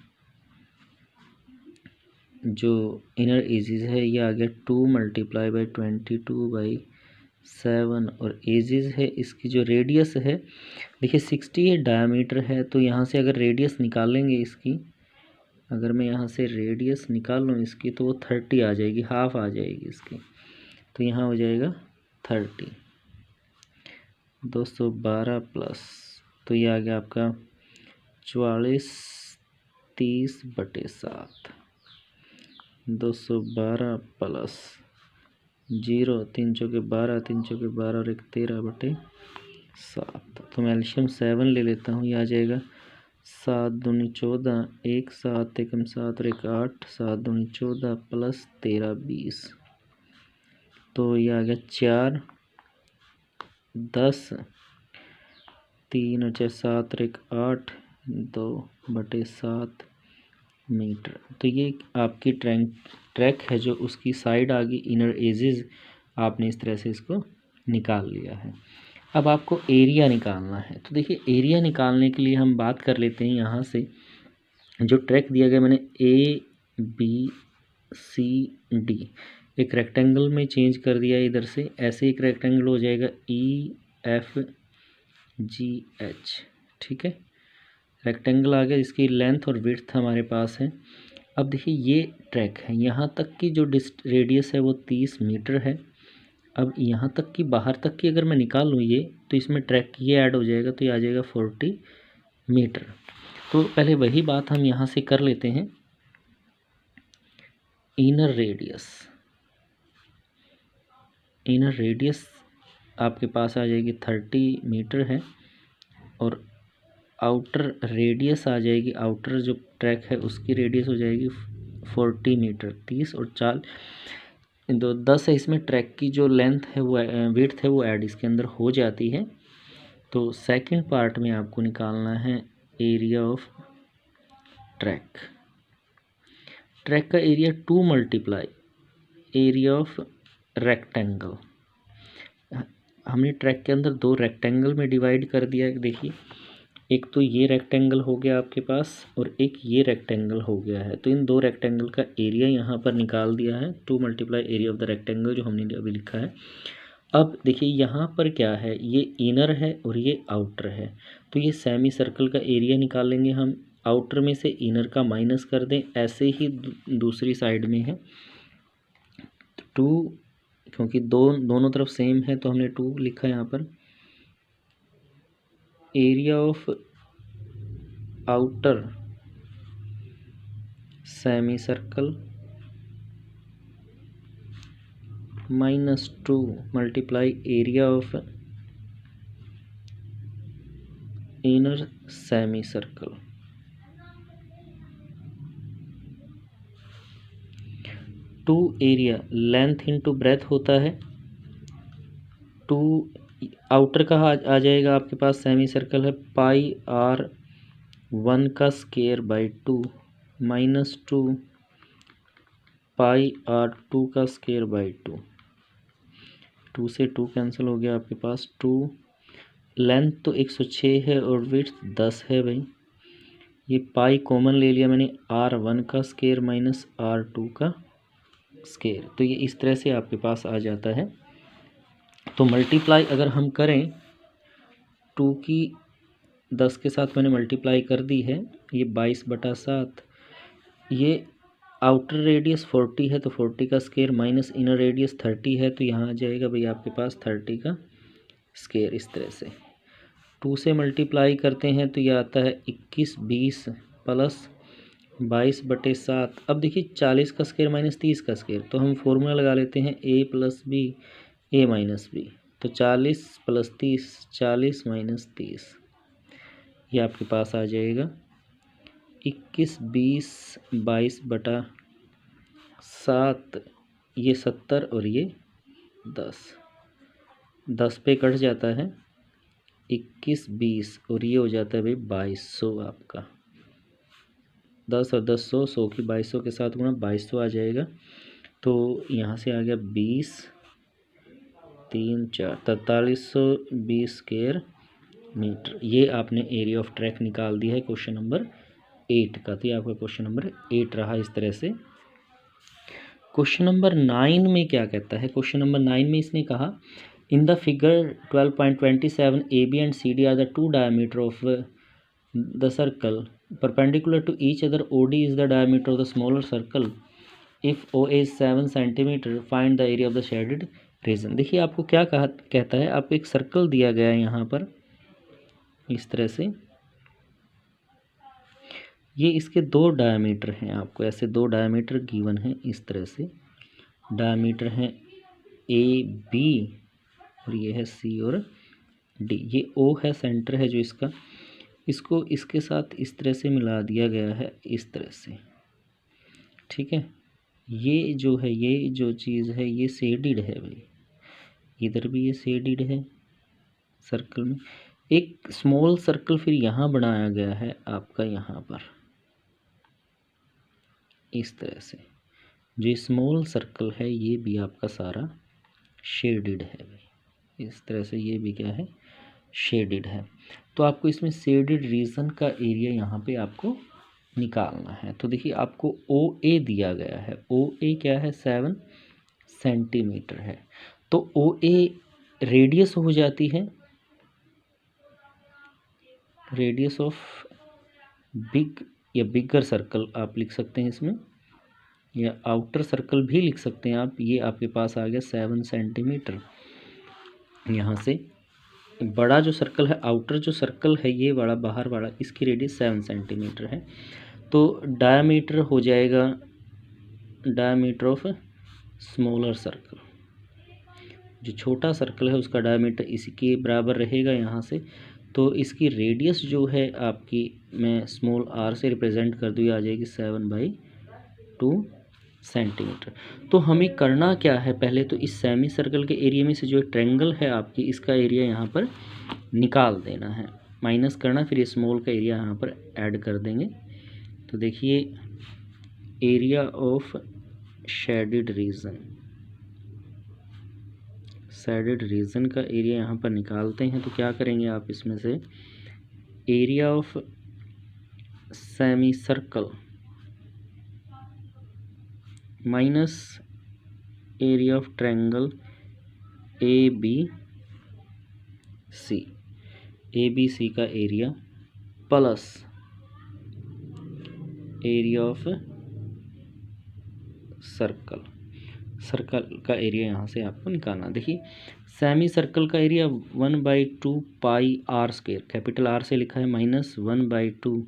A: जो इनर एजेस है ये आ गया 2 मल्टीप्लाई बाई 22/7 और एजेस है इसकी जो रेडियस है, देखिए 60 डायमीटर है, तो यहाँ से अगर रेडियस निकालेंगे इसकी, अगर मैं यहाँ से रेडियस निकाल लूँ इसकी तो वो 30 आ जाएगी, हाफ आ जाएगी इसकी, तो यहाँ हो जाएगा 30। 212 प्लस, तो ये आ गया आपका 44 30/7। 212 प्लस 0 3 चौके 12, 3 चौके 12 और 1 13/7। तो मैं एल्शियम 7 ले लेता हूँ, ये आ जाएगा 7 दूनी 14, 1 7 एकम 7 और 1 8, 7 दूनी 14 प्लस 13 20, तो ये आ गया 4 10, 3 और 4 7 और 1 8, 2/7 मीटर। तो ये आपकी ट्रैक है जो उसकी साइड आ गई, इनर एजेस आपने इस तरह से इसको निकाल लिया है। अब आपको एरिया निकालना है, तो देखिए एरिया निकालने के लिए हम बात कर लेते हैं यहाँ से। जो ट्रैक दिया गया मैंने ABCD एक रेक्टेंगल में चेंज कर दिया इधर से, ऐसे एक रेक्टेंगल हो जाएगा EFGH, ठीक है, रेक्टेंगल आ गया, इसकी लेंथ और विड्थ हमारे पास है। अब देखिए ये ट्रैक है, यहाँ तक की जो रेडियस है वो 30 मीटर है। अब यहाँ तक की बाहर तक की अगर मैं निकाल लूँ ये, तो इसमें ट्रैक ये ऐड हो जाएगा, तो ये आ जाएगा 40 मीटर। तो पहले वही बात हम यहाँ से कर लेते हैं, इनर रेडियस इनर रेडियस आपके पास आ जाएगी 30 मीटर है, और आउटर रेडियस आ जाएगी, आउटर जो ट्रैक है उसकी रेडियस हो जाएगी 40 मीटर, 30 और 4 तो 10 है। इसमें ट्रैक की जो लेंथ है वो विड्थ है वो ऐड इसके अंदर हो जाती है। तो सेकंड पार्ट में आपको निकालना है एरिया ऑफ ट्रैक। ट्रैक का area 2 multiply area of rectangle. हमने ट्रैक के अंदर 2 रेक्टेंगल में डिवाइड कर दिया है। देखिए, एक तो ये रेक्टेंगल हो गया आपके पास और एक ये रेक्टेंगल हो गया है। तो इन 2 रेक्टेंगल का एरिया यहाँ पर निकाल दिया है, 2 multiply area of the rectangle, जो हमने अभी लिखा है। अब देखिए यहाँ पर क्या है, ये इनर है और ये आउटर है, तो ये सेमी सर्कल का एरिया निकालेंगे हम। आउटर में से इनर का माइनस कर दें, ऐसे ही दूसरी साइड में है 2, क्योंकि दोनों तरफ सेम है तो हमने 2 लिखा है यहाँ पर। Area of outer semi circle -2 multiply area of inner semi circle. Two area length into breadth होता है। 2 आउटर का आ जाएगा आपके पास, सेमी सर्कल है πr1 का स्केयर बाई 2 -2 πr2 का स्केयर बाई 2। 2 से 2 कैंसिल हो गया आपके पास। 2 लेंथ तो 106 है और विड्थ 10 है भाई। ये पाई कॉमन ले लिया मैंने, r1 का स्केयर माइनस r2 का स्केयर, तो ये इस तरह से आपके पास आ जाता है। तो मल्टीप्लाई अगर हम करें 2 की 10 के साथ मैंने मल्टीप्लाई कर दी है, ये 22/7। ये आउटर रेडियस 40 है तो 40 का स्केयर माइनस इनर रेडियस 30 है, तो यहाँ आ जाएगा भाई आपके पास 30 का स्केयर। इस तरह से 2 से मल्टीप्लाई करते हैं तो ये आता है 21 20 प्लस 22/7। अब देखिए 40 का स्केयर माइनस 30 का स्केयर, तो हम फॉर्मूला लगा लेते हैं a + b a - b। तो 40 + 30 40 - 30, ये आपके पास आ जाएगा 21 20 22/7। ये 70 और ये 10 पे कट जाता है 21 20 और ये हो जाता है भाई 2200 आपका। 10 और 10 100, 100 की 2200 के साथ गुणा 2200 आ जाएगा। तो यहाँ से आ गया 20 3 4 4320 स्क्वायर मीटर। ये आपने एरिया ऑफ ट्रैक निकाल दिया है क्वेश्चन नंबर 8 का। तो ये आपका क्वेश्चन नंबर 8 रहा इस तरह से। क्वेश्चन नंबर 9 में क्या कहता है? क्वेश्चन नंबर 9 में इसने कहा in the figure 12.27 AB and CD are the 2 diameter of the circle perpendicular to each other. OD is the diameter of the smaller circle. If OA is 7 cm, find the area of the shaded region. देखिए आपको क्या कहता है, आपको एक circle दिया गया है यहाँ पर इस तरह से। ये इसके 2 डायमीटर हैं, आपको ऐसे 2 डायमीटर गिवन हैं इस तरह से। डायमीटर हैं AB और ये है C और D। ये O है, सेंटर है जो इसका, इसको इसके साथ इस तरह से मिला दिया गया है इस तरह से, ठीक है। ये जो है, ये जो चीज़ है ये शेडिड है भाई, इधर भी ये शेडिड है सर्कल में। एक स्मॉल सर्कल फिर यहाँ बनाया गया है आपका यहाँ पर इस तरह से। जो स्मॉल सर्कल है ये भी आपका सारा शेडिड है भाई, इस तरह से ये भी क्या है, शेडिड है। तो आपको इसमें शेडिड रीजन का एरिया यहाँ पे आपको निकालना है। तो देखिए आपको OA दिया गया है, OA क्या है, 7 सेंटीमीटर है। तो OA रेडियस हो जाती है, रेडियस ऑफ बिग या बिगर सर्कल आप लिख सकते हैं इसमें, या आउटर सर्कल भी लिख सकते हैं आप। ये आपके पास आ गया 7 सेंटीमीटर। यहाँ से बड़ा जो सर्कल है, आउटर जो सर्कल है ये बड़ा बाहर वाला, इसकी रेडियस 7 सेंटीमीटर है। तो डायमीटर हो जाएगा डायमीटर ऑफ स्मॉलर सर्कल, जो छोटा सर्कल है उसका डायमीटर इसके बराबर रहेगा यहाँ से, तो इसकी रेडियस जो है आपकी, मैं स्मॉल r से रिप्रेजेंट कर दूँ, आ जाएगी 7/2 सेंटीमीटर। तो हमें करना क्या है, पहले तो इस सेमी सर्कल के एरिया में से जो ट्रायंगल है आपकी, इसका एरिया यहाँ पर निकाल देना है, माइनस करना, फिर ये स्मॉल का एरिया यहाँ पर ऐड कर देंगे। तो देखिए area of shaded region, shaded region का एरिया यहाँ पर निकालते हैं। तो क्या करेंगे आप, इसमें से area of semi circle minus area of triangle A B C का area plus area of circle का एरिया यहाँ से आपको निकालना। देखिए सेमी सर्कल का area 1/2 pi r square, capital R से लिखा है, माइनस 1/2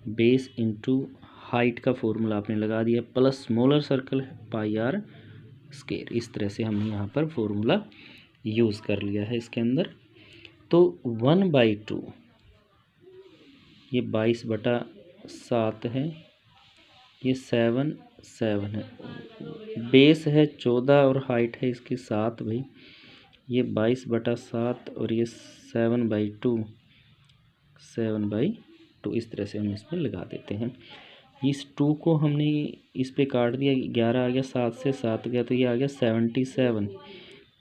A: बेस इंटू हाइट का फॉर्मूला आपने लगा दिया, प्लस स्मॉलर सर्कल है पाई r स्क्वायर। इस तरह से हमने यहाँ पर फॉर्मूला यूज़ कर लिया है इसके अंदर। तो 1/2 ये 22/7 है, ये 7 है, बेस है 14 और हाइट है इसकी 7 भाई, ये 22/7 और ये 7/2 इस तरह से हम इसमें लगा देते हैं। इस 2 को हमने इस पे काट दिया, 11 आ गया, 7 से 7 गया तो ये आ गया 77,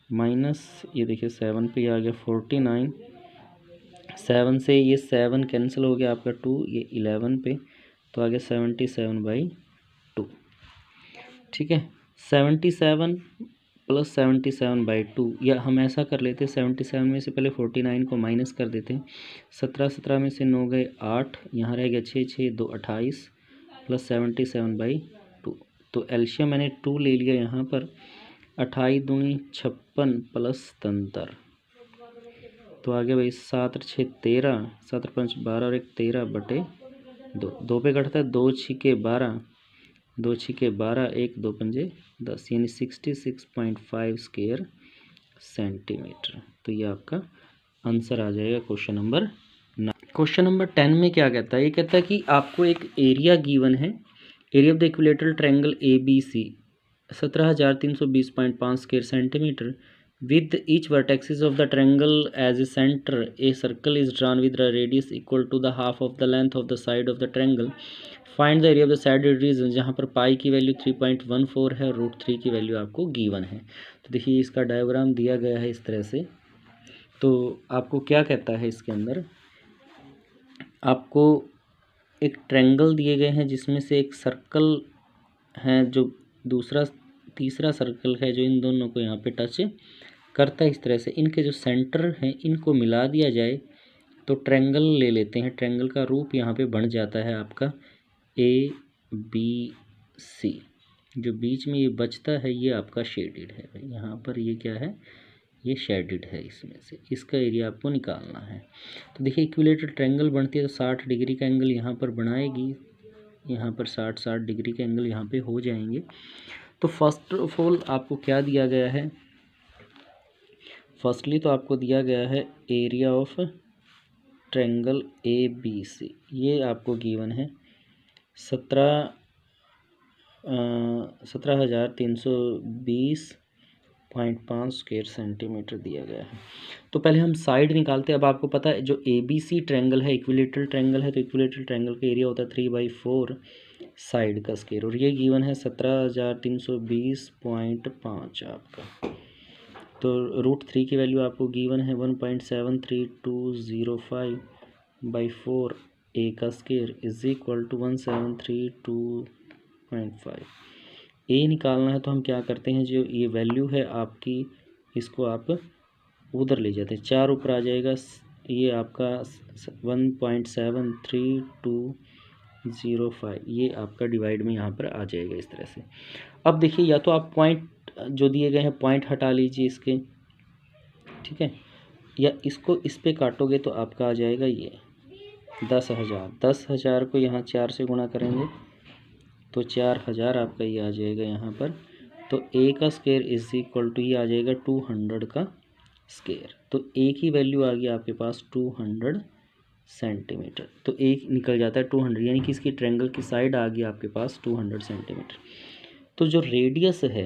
A: माइनस ये देखिए 7 पे आ गया 49, 7 से ये 7 कैंसिल हो गया आपका 2, ये 11 पे तो आ गया 77/2। ठीक है, 77 प्लस 77/2, या हम ऐसा कर लेते, 77 में से पहले 49 को माइनस कर देते हैं, 17 में से 9 गए 8, यहाँ रह गया 6 2 28 प्लस 77/2। तो एलशियम मैंने 2 ले लिया यहाँ पर, 28 दूनी 56 प्लस 73, तो आगे भाई 7 6 13, 7 5 12 और 1 13/2, 2 पे कटता है, 2 6 12, 2 6 12, 1 2 5 10, यानी 66.5 स्क्वायर सेंटीमीटर। तो ये आपका आंसर आ जाएगा क्वेश्चन नंबर 9। क्वेश्चन नंबर 10 में क्या कहता है, ये कहता है कि आपको एक एरिया गिवन है, area of the equilateral triangle A B C 17,320.5 square centimetre, with each vertices of the triangle as a center, a circle is drawn with a radius equal to the half of the length of the side of the triangle. Find the area of the shaded reason, जहाँ पर पाई की value 3.14 है, √3 की value आपको given है। तो देखिए इसका डायग्राम दिया गया है इस तरह से। तो आपको क्या कहता है, इसके अंदर आपको एक ट्रायंगल दिए गए हैं जिसमें से एक सर्कल है जो तीसरा सर्कल है जो इन दोनों को यहाँ पे टच करता है। इस तरह से इनके जो सेंटर हैं इनको मिला दिया जाए तो ट्रायंगल ले लेते हैं, ट्रायंगल का रूप यहाँ पे बन जाता है आपका ABC। जो बीच में ये बचता है ये आपका शेडेड है भाई, यहाँ पर ये क्या है, ये शेडेड है, इसमें से इसका एरिया आपको निकालना है। तो देखिए इक्विलेटरल ट्रायंगल बनती है तो 60 डिग्री का एंगल यहाँ पर बनाएगी, यहाँ पर 60 डिग्री के एंगल यहाँ पे हो जाएंगे। तो फर्स्ट ऑफ ऑल आपको क्या दिया गया है, फर्स्टली तो आपको दिया गया है एरिया ऑफ ट्रायंगल ABC, ये आपको गिवन है 17,320.5 स्क्वायर सेंटीमीटर दिया गया है। तो पहले हम साइड निकालते हैं। अब आपको पता है जो ABC ट्रायंगल है इक्विलेटरल ट्रायंगल है, तो इक्विलेटरल ट्रायंगल का एरिया होता है 3/4 साइड का स्क्वायर, और ये गिवन है 17,320.5 आपका। तो √3 की वैल्यू आपको गिवन है 1.73205/4 ए का स्क्वायर इज इक्वल टू 1732.5। ए निकालना है तो हम क्या करते हैं, जो ये वैल्यू है आपकी इसको आप उधर ले जाते हैं, 4 ऊपर आ जाएगा, ये आपका 1.73205 ये आपका डिवाइड में यहाँ पर आ जाएगा इस तरह से। अब देखिए या तो आप पॉइंट जो दिए गए हैं पॉइंट हटा लीजिए इसके, ठीक है, या इसको इस पे काटोगे तो आपका आ जाएगा ये 10,000 को यहाँ 4 से गुणा करेंगे तो 4,000 आपका ये आ जाएगा यहाँ पर तो ए का स्क्वायर इज इक्वल टू ये आ जाएगा 200 का स्क्वायर। तो ए की वैल्यू आ गई आपके पास 200 सेंटीमीटर। तो एक निकल जाता है 200, यानी कि इसकी ट्रायंगल की साइड आ गई आपके पास 200 सेंटीमीटर। तो जो रेडियस है,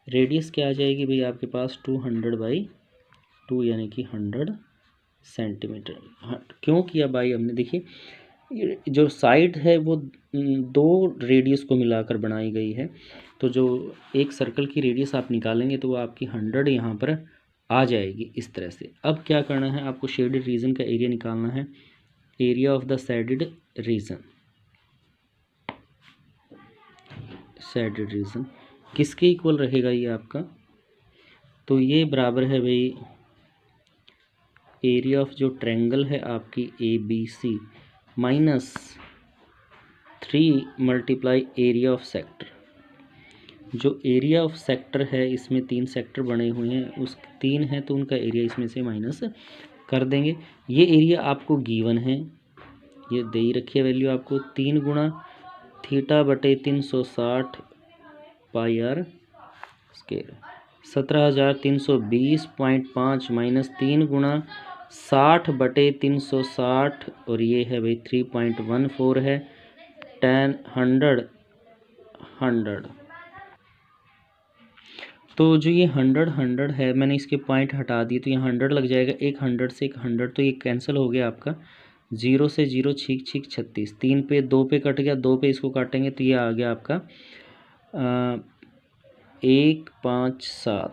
A: रेडियस क्या आ जाएगी भाई आपके पास 200/2 यानी कि 100 सेंटीमीटर। हाँ, क्यों किया भाई हमने, देखिए जो साइड है वो दो रेडियस को मिलाकर बनाई गई है। तो जो एक सर्कल की रेडियस आप निकालेंगे तो वो आपकी 100 यहाँ पर आ जाएगी इस तरह से। अब क्या करना है आपको, शेडेड रीजन का एरिया निकालना है, area of the shaded reason. Shaded region किसके इक्वल रहेगा ये आपका, तो ये बराबर है भाई एरिया ऑफ जो ट्रायंगल है आपकी ABC minus 3 multiply area of sector. जो एरिया ऑफ सेक्टर है इसमें 3 सेक्टर बने हुए हैं, उस 3 हैं तो उनका एरिया इसमें से माइनस कर देंगे। ये एरिया आपको गिवन है, ये दे ही रखी है वैल्यू आपको, 3 गुणा θ/360 पाई आर स्क्वायर, 17,320.5 माइनस 3 गुणा 60/360 और ये है भाई 3.14 है, 100। तो जो ये 100 है, मैंने इसके पॉइंट हटा दिए तो यहाँ 100 लग जाएगा, एक 100 से एक 100 तो ये कैंसिल हो गया आपका, 0 से 0 छीक 36, 3 पे 2 पे कट गया, 2 पे इसको काटेंगे तो ये आ गया आपका 157।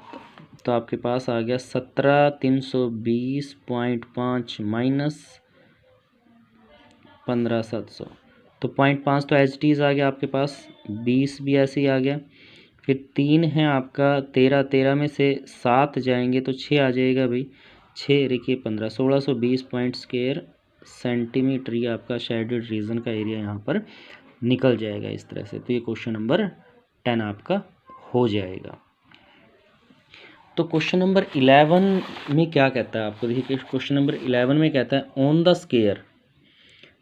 A: तो आपके पास आ गया 17,320.5 माइनस 15,700। तो 0.5 तो एच टीज आ गया आपके पास, 20 भी ऐसे ही आ गया, फिर 3 है आपका 13 में से 7 जाएंगे तो 6 आ जाएगा भाई, 6 रेखिए 15, 1620 पॉइंट स्क्वायर सेंटीमीटर ये आपका शेडेड रीजन का एरिया यहाँ पर निकल जाएगा इस तरह से। तो ये क्वेश्चन नंबर 10 आपका हो जाएगा। तो क्वेश्चन नंबर 11 में क्या कहता है आपको, देखिए क्वेश्चन नंबर 11 में कहता है ऑन द स्क्वायर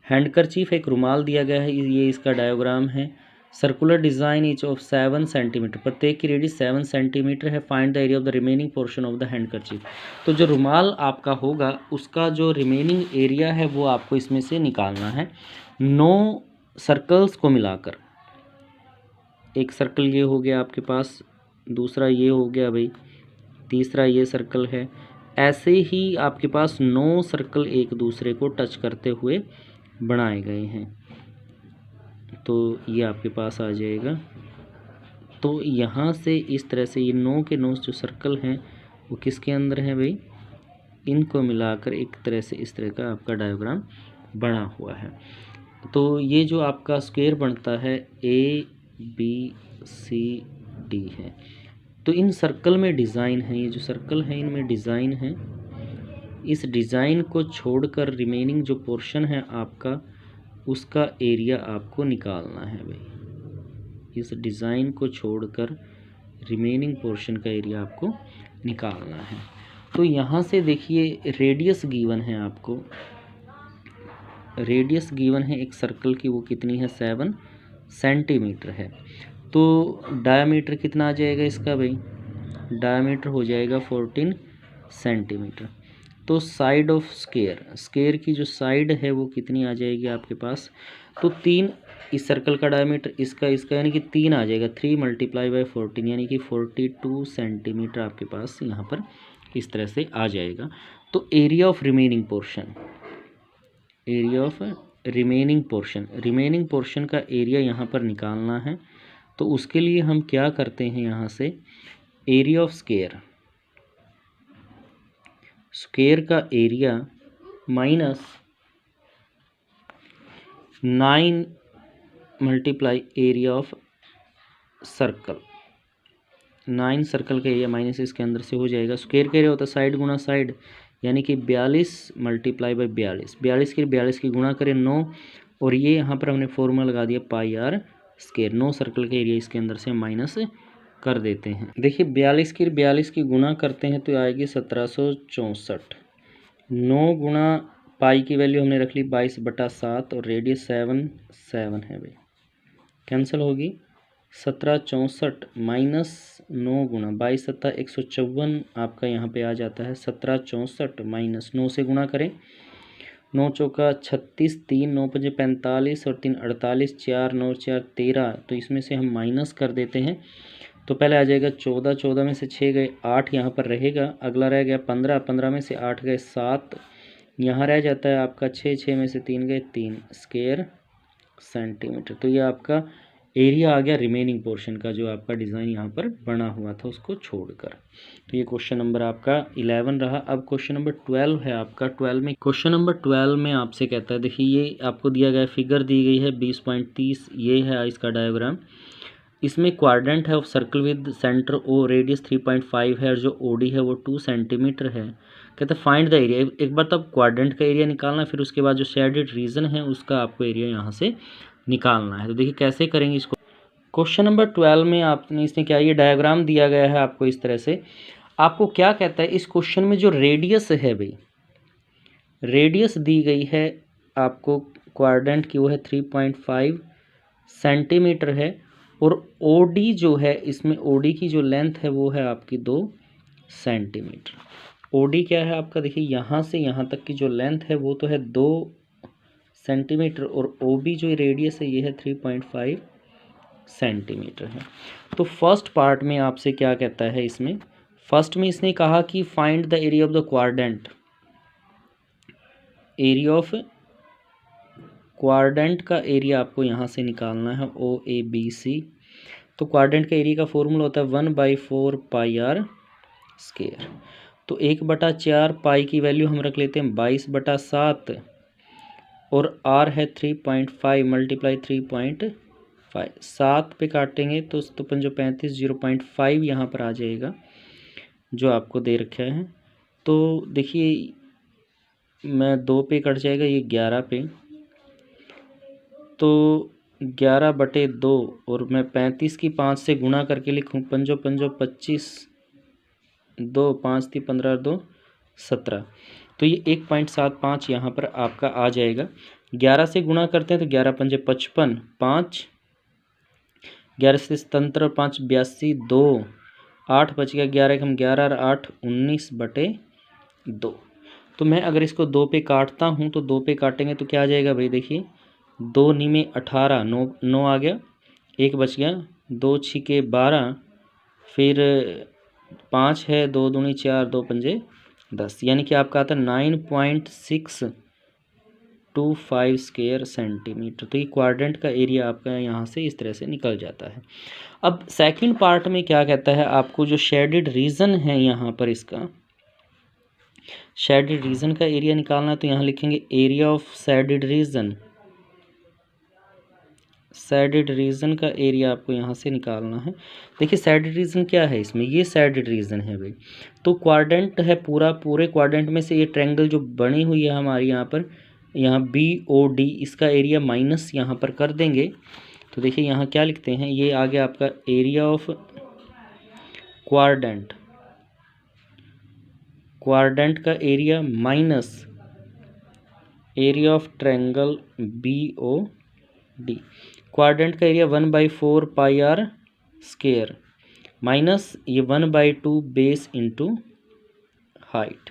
A: हैंडकरचीफ, एक रुमाल दिया गया है, ये इसका डायग्राम है, circular design each of 7 centimetre, प्रत्येक की रेडियस 7 सेंटीमीटर है, find the area of the remaining portion of the handkerchief. तो जो रुमाल आपका होगा उसका जो रिमेनिंग एरिया है वो आपको इसमें से निकालना है, 9 सर्कल्स को मिलाकर। एक सर्कल ये हो गया आपके पास, दूसरा ये हो गया भाई, तीसरा ये सर्कल है, ऐसे ही आपके पास 9 सर्कल एक दूसरे को टच करते हुए बनाए गए हैं। तो ये आपके पास आ जाएगा। तो यहाँ से इस तरह से ये 9 के 9 जो सर्कल हैं वो किसके अंदर हैं भाई, इनको मिलाकर एक तरह से इस तरह का आपका डायग्राम बना हुआ है। तो ये जो आपका स्क्वायर बनता है ABCD है। तो इन सर्कल में डिज़ाइन है, ये जो सर्कल है इनमें डिज़ाइन है, इस डिज़ाइन को छोड़कर रिमेनिंग जो पोर्शन है आपका उसका एरिया आपको निकालना है भाई। इस डिज़ाइन को छोड़कर रिमेनिंग पोर्शन का एरिया आपको निकालना है। तो यहाँ से देखिए रेडियस गिवन है आपको, रेडियस गिवन है एक सर्कल की, वो कितनी है 7 सेंटीमीटर है। तो डायमीटर कितना आ जाएगा इसका भाई, डायमीटर हो जाएगा 14 सेंटीमीटर। तो साइड ऑफ स्क्वायर, स्क्वायर की जो साइड है वो कितनी आ जाएगी आपके पास, तो 3 इस सर्कल का डायमीटर, इसका यानी कि 3 आ जाएगा, 3 मल्टीप्लाई बाय 14 यानी कि 42 सेंटीमीटर आपके पास यहाँ पर इस तरह से आ जाएगा। तो area of remaining portion, area of remaining portion, remaining portion का एरिया यहाँ पर निकालना है। तो उसके लिए हम क्या करते हैं, यहाँ से एरिया ऑफ स्क्वायर, स्क्वायर का area minus 9 multiply area of circle, 9 circle का एरिया माइनस इसके अंदर से हो जाएगा। स्क्वायर का एरिया होता है साइड गुना साइड, यानी कि 42 मल्टीप्लाई बाई 42, 42 की गुणा करें 9, और ये यहाँ पर हमने फॉर्मूला लगा दिया पाई आर स्क्वायर। 9 सर्कल का एरिया इसके अंदर से माइनस कर देते हैं। देखिए 42 की गुणा करते हैं तो आएगी 1764, 9 गुणा पाई की वैल्यू हमने रख ली 22/7 और रेडियस 7 है भाई, कैंसिल होगी 1764 माइनस 9 गुणा 22 सत्ता 154 आपका यहाँ पे आ जाता है। 1764 माइनस 9 से गुणा करें, 9 चौका 36, 3 9 पंजे 45 और 3 48, 4 9 4 13। तो इसमें से हम माइनस कर देते हैं। तो पहले आ जाएगा 14, 14 में से 6 गए, 8 यहाँ पर रहेगा। अगला रह गया 15, 15 में से 8 गए, 7 यहाँ रह जाता है आपका 6, 6 में से 3 गए, 3 स्क्वायर सेंटीमीटर। तो ये आपका एरिया आ गया रिमेनिंग पोर्शन का, जो आपका डिज़ाइन यहाँ पर बना हुआ था उसको छोड़कर। तो ये क्वेश्चन नंबर आपका 11 रहा। अब क्वेश्चन नंबर 12 है आपका। क्वेश्चन नंबर 12 में आपसे कहता है, देखिए ये आपको दिया गया फिगर दी गई है 20.30, ये है इसका डायग्राम। इसमें क्वाड्रेंट है of circle with centre O, radius 3.5 है और जो ओडी है वो 2 सेंटीमीटर है। कहते हैं फाइंड द एरिया। एक बार तब क्वाड्रेंट का एरिया निकालना, फिर उसके बाद जो शेडेड रीजन है उसका आपको एरिया यहाँ से निकालना है। तो देखिए कैसे करेंगे इसको। क्वेश्चन नंबर 12 में आपने इसने क्या, ये डायग्राम दिया गया है आपको इस तरह से। आपको क्या कहता है इस क्वेश्चन में, जो रेडियस है भाई, रेडियस दी गई है आपको क्वाड्रेंट की, वो है 3.5 सेंटीमीटर है। और ओडी जो है, इसमें ओडी की जो लेंथ है वो है आपकी 2 सेंटीमीटर। ओडी क्या है आपका, देखिए यहाँ से यहाँ तक की जो लेंथ है वो तो है 2 सेंटीमीटर, और ओबी जो रेडियस है ये है 3.5 सेंटीमीटर है। तो फर्स्ट पार्ट में आपसे क्या कहता है इसमें, फर्स्ट में इसने कहा कि find the area of the quadrant. Area of quadrant का एरिया आपको यहाँ से निकालना है, ओ ए बी सी। तो क्वाड्रेंट का एरिया का फॉर्मूला होता है 1/4 पाई आर स्क्वायर। तो 1/4 पाई की वैल्यू हम रख लेते हैं 22/7, और आर है 3.5 मल्टीप्लाई 3.5, 7 पे काटेंगे तो 35, 0.5 यहाँ पर आ जाएगा जो आपको दे रखा है। तो देखिए मैं 2 पे कट जाएगा, ये 11 पे, तो 11/2, और मैं 35 की 5 से गुणा करके लिखूँ, 5 5 25, 2 5 3 15 2 17। तो ये 1.75 यहाँ पर आपका आ जाएगा। 11 से गुणा करते हैं तो 11 पंजे 55, 5 11 से 77, 5 82, 2 8 बच गया, 11 हम 11 और 8 19/2। तो मैं अगर इसको 2 पे काटता हूँ तो 2 पे काटेंगे तो क्या आ जाएगा भाई, देखिए 2 नी में 18, 9 आ गया, 1 बच गया, 2 छिके 12, फिर 5 है, 2 दूनी 4, 2 पंजे 10, यानी कि आपका आता है 9.625 स्क्वायर सेंटीमीटर। तो ये क्वाड्रेंट का एरिया आपका यहाँ से इस तरह से निकल जाता है। अब सेकंड पार्ट में क्या कहता है, आपको जो शेडेड रीजन है यहाँ पर, इसका शेडेड रीजन का एरिया निकालना है। तो यहाँ लिखेंगे area of shaded region. Shaded region का एरिया आपको यहाँ से निकालना है। देखिए शेडेड रीजन क्या है इसमें, ये शेडेड रीजन है भाई। तो क्वाड्रेंट है पूरे क्वाड्रेंट में से ये ट्रायंगल जो बनी हुई है हमारी यहाँ पर, यहाँ BOD, इसका एरिया माइनस यहाँ पर कर देंगे। तो देखिए यहाँ क्या लिखते हैं, ये आ गया आपका एरिया ऑफ क्वाड्रेंट। क्वाड्रेंट का area minus area of triangle BOD। क्वाड्रेंट का area 1/4 pi are square minus ये 1/2 बेस इंटू हाइट।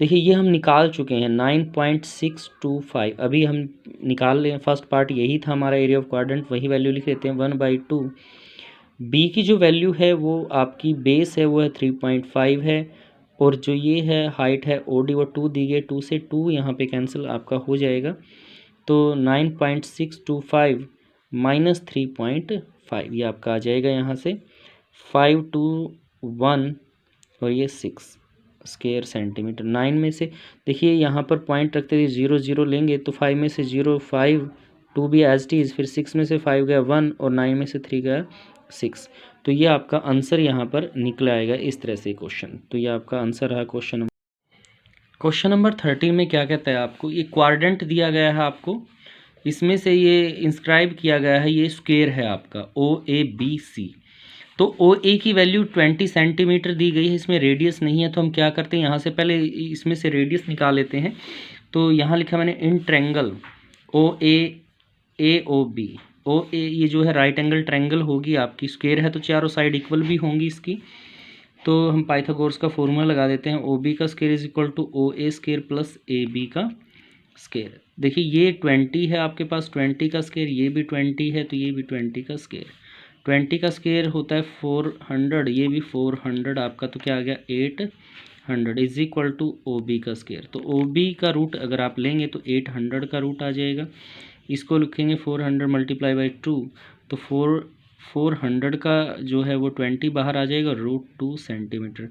A: देखिए ये हम निकाल चुके हैं 9.625। अभी हम निकाल लें, फर्स्ट पार्ट यही था हमारा एरिया ऑफ क्वाड्रेंट, वही वैल्यू लिख लेते हैं 1/2। बी की जो वैल्यू है वो आपकी बेस है वो है 3.5 है, और जो ये है हाइट है OD वो 2 दी गई, 2 से 2 यहाँ पे कैंसिल आपका हो जाएगा। तो 9.625 माइनस 3.5 ये आपका आ जाएगा यहाँ से 521, और ये 6 स्क्वायर सेंटीमीटर। 9 में से देखिए यहाँ पर पॉइंट रखते हुए 0 0 लेंगे तो 5 में से 0 5, 2 भी एज इट इज़, फिर 6 में से 5 गया 1, और 9 में से 3 गया 6। तो ये आपका आंसर यहाँ पर निकल आएगा इस तरह से क्वेश्चन। तो ये आपका आंसर रहा क्वेश्चन नंबर 13 में क्या कहता है आपको, ये क्वाड्रेंट दिया गया है आपको, इसमें से ये इंस्क्राइब किया गया है, ये स्क्वायर है आपका OABC। तो OA की वैल्यू 20 सेंटीमीटर दी गई है, इसमें रेडियस नहीं है। तो हम क्या करते हैं, यहाँ से पहले इसमें से रेडियस निकाल लेते हैं। तो यहाँ लिखा मैंने इन ट्रायंगल OAAOB, ओ ए ये जो है राइट एंगल ट्रायंगल होगी आपकी, स्क्वायर है तो चारों साइड इक्वल भी होंगी इसकी। तो हम पाइथागोरस का फॉर्मूला लगा देते हैं, ओ बी का square is equal to O A square plus A B का स्क्वायर। देखिए ये 20 है आपके पास, 20 का स्क्वायर, ये भी 20 है तो ये भी 20 का स्क्वायर। 20 का स्क्वायर होता है 400, ये भी 400 आपका, तो क्या आ गया 800 is equal to O B का स्क्वायर। तो ओ बी का रूट अगर आप लेंगे तो 800 का रूट आ जाएगा। इसको लिखेंगे 400 मल्टीप्लाई बाई 2, तो 400 का जो है वो 20 बाहर आ जाएगा, √2 सेंटीमीटर।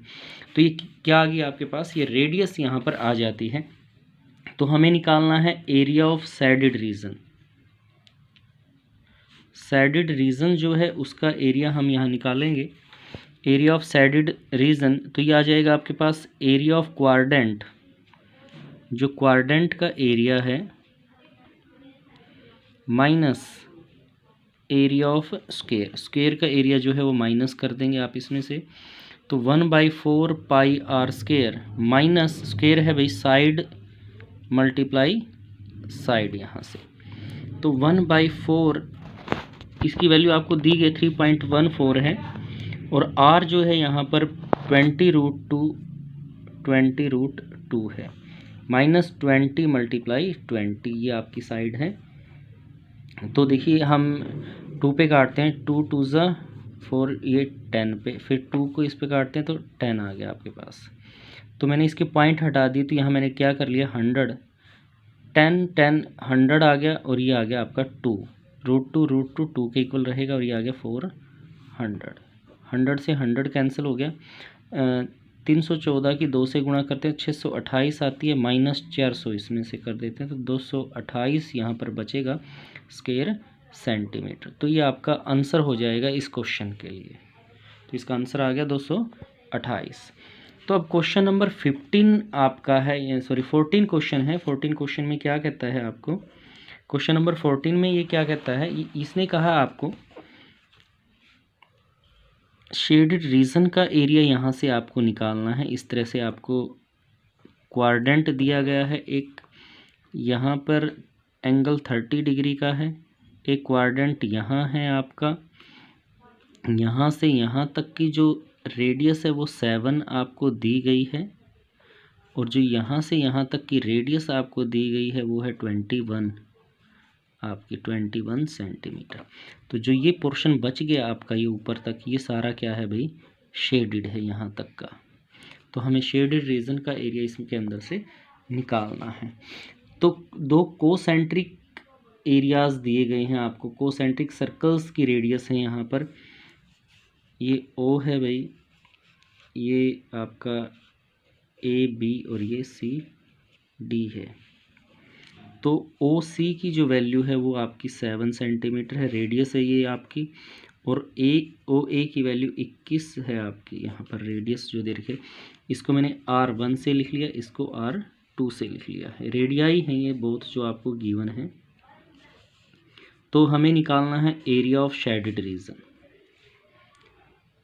A: तो ये क्या आ गया आपके पास, ये रेडियस यहाँ पर आ जाती है। तो हमें निकालना है एरिया ऑफ सैडिड रीजन। सैडिड रीजन जो है उसका एरिया हम यहाँ निकालेंगे, एरिया ऑफ सैडिड रीजन। तो ये आ जाएगा आपके पास एरिया ऑफ क्वाड्रेंट, जो क्वाड्रेंट का एरिया है, minus area of square. Square का एरिया जो है वो माइनस कर देंगे आप इसमें से, तो 1/4 pi are square, minus square है भाई साइड मल्टीप्लाई साइड यहाँ से, तो 1/4 इसकी वैल्यू आपको दी गई 3.14 है, और आर जो है यहाँ पर 20√2 है, माइनस 20 मल्टीप्लाई 20 ये आपकी साइड है। तो देखिए हम 2 पे काटते हैं, 2 2 ज़ा 4, ये 10 पे, फिर 2 को इस पे काटते हैं तो 10 आ गया आपके पास। तो मैंने इसके पॉइंट हटा दी, तो यहाँ मैंने क्या कर लिया 100, 10 10 100 आ गया, और ये आ गया आपका 2, √2 2 के इक्वल रहेगा, और ये आ गया 400। 100 से 100 कैंसिल हो गया, 314 की 2 से गुणा करते हैं 628 आती है, माइनस 400 इसमें से कर देते हैं, तो 228 यहाँ पर बचेगा स्क्वायर सेंटीमीटर। तो ये आपका आंसर हो जाएगा इस क्वेश्चन के लिए। तो इसका आंसर आ गया 228। तो अब क्वेश्चन नंबर 15 आपका है, सॉरी 14 क्वेश्चन है। 14 क्वेश्चन में क्या कहता है आपको, क्वेश्चन नंबर 14 में ये क्या कहता है, इसने कहा आपको शेडेड रीजन का एरिया यहाँ से आपको निकालना है। इस तरह से आपको क्वाड्रेंट दिया गया है, एक यहाँ पर एंगल 30 डिग्री का है, एक क्वाड्रेंट यहाँ है आपका, यहाँ से यहाँ तक की जो रेडियस है वो 7 आपको दी गई है, और जो यहाँ से यहाँ तक की रेडियस आपको दी गई है वो है 21 आपकी 21 सेंटीमीटर। तो जो ये पोर्शन बच गया आपका ये ऊपर तक, ये सारा क्या है भाई शेडेड है यहाँ तक का। तो हमें शेडेड रीजन का एरिया इसके अंदर से निकालना है। तो 2 कोसेंट्रिक एरियाज दिए गए हैं आपको, कोसेंट्रिक सर्कल्स की रेडियस है यहाँ पर, ये O है भाई, ये आपका AB और ये CD है। तो OC की जो वैल्यू है वो आपकी 7 सेंटीमीटर है, रेडियस है ये आपकी, और OA की वैल्यू 21 है आपकी यहाँ पर, रेडियस जो दे रखे, इसको मैंने R1 से लिख लिया, इसको R2 से लिख लिया है, रेडियाई हैं ये बोथ जो आपको गिवन है। तो हमें निकालना है area of shaded region,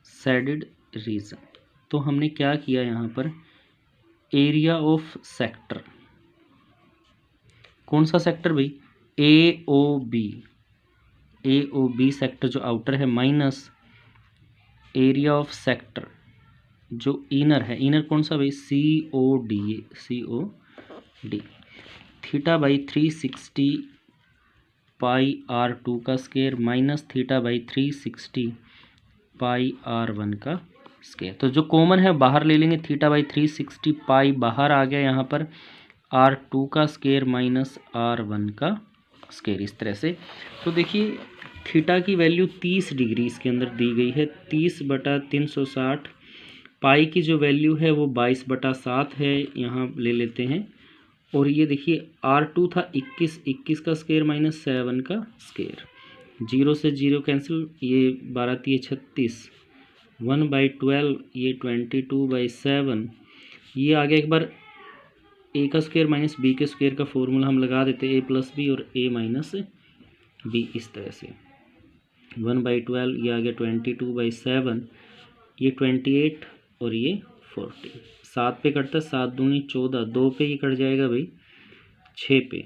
A: shaded region. तो हमने क्या किया यहाँ पर, एरिया ऑफ सेक्टर, कौन सा सेक्टर भाई, AOB सेक्टर जो आउटर है, माइनस एरिया ऑफ सेक्टर जो इनर है, इनर कौन सा भाई COD, θ/360 पाई R2 का स्क्वायर माइनस θ/360 पाई R1 का स्क्वायर। तो जो कॉमन है बाहर ले लेंगे, θ/360 पाई बाहर आ गया यहाँ पर, R2 का स्क्वायर माइनस R1 का स्क्वायर, इस तरह से। तो देखिए थीटा की वैल्यू 30 डिग्री इसके अंदर दी गई है, 30/360, पाई की जो वैल्यू है वो 22/7 है, यहाँ ले लेते हैं। और ये देखिए R2 था 21 का स्क्वायर माइनस 7 का स्क्वायर, 0 से 0 कैंसिल, ये 12×3=36, 1/12 ये 22/7, ये आ गया। एक बार A का स्क्वायर माइनस B के स्क्वायर का फॉर्मूला हम लगा देते हैं, A+B और A - B, इस तरह से 1/12 ये आ गया 22/7, ये 28 और ये 40, 7 पे कटता है, 7 दूनी 14, 2 पे ये कट जाएगा भाई 6 पे,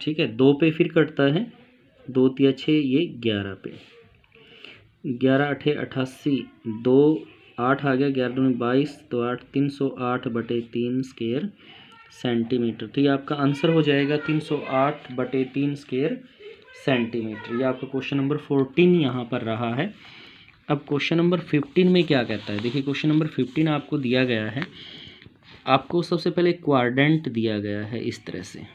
A: ठीक है, 2 पे फिर कटता है 2 तिया 6, ये 11 पे, 11 8 88, 2 8 आ गया, 11 दूनी 22, तो 8 308/3 स्क्वायर सेंटीमीटर। तो ये आपका आंसर हो जाएगा 308/3 स्क्वायर सेंटीमीटर। ये आपका क्वेश्चन नंबर 14 यहाँ पर रहा है। अब क्वेश्चन नंबर 15 में क्या कहता है, देखिए क्वेश्चन नंबर 15 आपको दिया गया है, आपको सबसे पहले क्वाड्रेंट दिया गया है इस तरह से,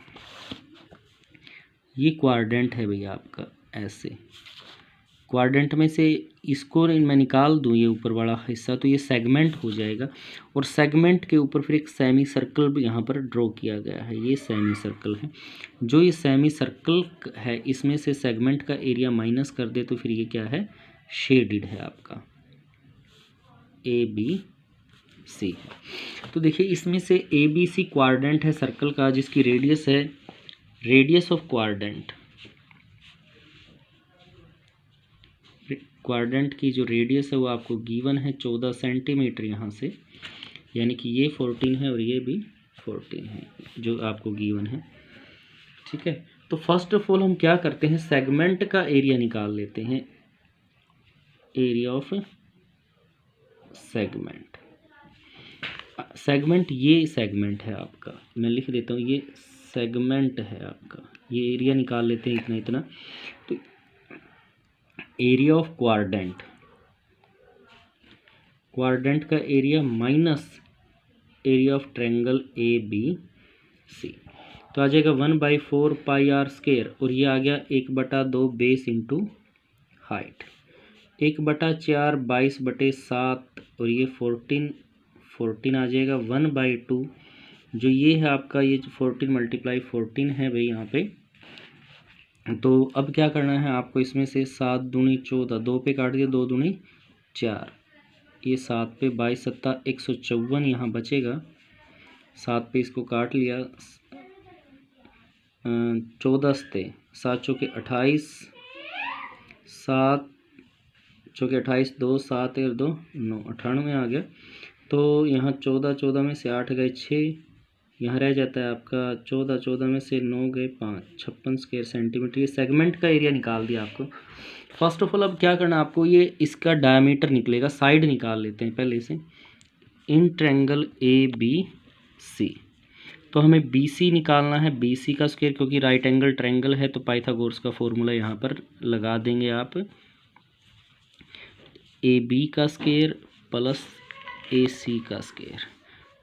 A: ये क्वाड्रेंट है भैया आपका, ऐसे क्वाड्रेंट में से इसको मैं निकाल दूँ ये ऊपर वाला हिस्सा, तो ये सेगमेंट हो जाएगा, और सेगमेंट के ऊपर फिर एक सेमी सर्कल भी यहाँ पर ड्रॉ किया गया है, ये सेमी सर्कल है। जो ये सेमी सर्कल है इसमें से सेगमेंट का एरिया माइनस कर दे तो फिर ये क्या है, शेडिड है आपका, ABC है। तो देखिए इसमें से ABC क्वाड्रेंट है सर्कल का, जिसकी रेडियस है, रेडियस ऑफ क्वाड्रेंट की जो रेडियस है वो आपको गिवन है 14 सेंटीमीटर यहाँ से, यानी कि ये 14 है और ये भी 14 है जो आपको गिवन है, ठीक है। तो फर्स्ट ऑफ ऑल हम क्या करते हैं, सेगमेंट का एरिया निकाल लेते हैं, एरिया ऑफ सेगमेंट। सेगमेंट, ये सेगमेंट है आपका, मैं लिख देता हूँ, ये सेगमेंट है आपका, ये एरिया निकाल लेते हैं इतना इतना। तो एरिया ऑफ क्वाड्रेंट, क्वाड्रेंट का area minus area of triangle ABC, तो आ जाएगा 1/4 पाई आर स्क्वायर, और ये आ गया 1/2 बेस इंटू हाइट, 1/4 22/7, और ये 14 आ जाएगा, 1/2 जो ये है आपका, ये 14 × 14 है भाई यहाँ पे। तो अब क्या करना है आपको, इसमें से 7 दूनी 14, 2 पे काट दिया, 2 दूनी 4, ये 7 पे 22 7 154 यहाँ बचेगा, 7 पे इसको काट लिया, 14 से 7 चौके 28, 7 चौके 28, 2 7 और 2 9, 98 आ गया। तो यहाँ 14 में से 8 गए 6, यहाँ रह जाता है आपका 14 में से 9 गए 5, 56 स्क्वायर सेंटीमीटर। ये सेगमेंट का एरिया निकाल दिया आपको। फर्स्ट ऑफ ऑल अब क्या करना है आपको, ये इसका डायमीटर निकलेगा, साइड निकाल लेते हैं पहले से, इन ट्रायंगल ABC। तो हमें BC निकालना है, BC का स्क्वायर, क्योंकि राइट एंगल ट्रायंगल है तो पाइथागोरस का फॉर्मूला यहाँ पर लगा देंगे आप, AB का स्क्वायर प्लस AC का स्क्वायर।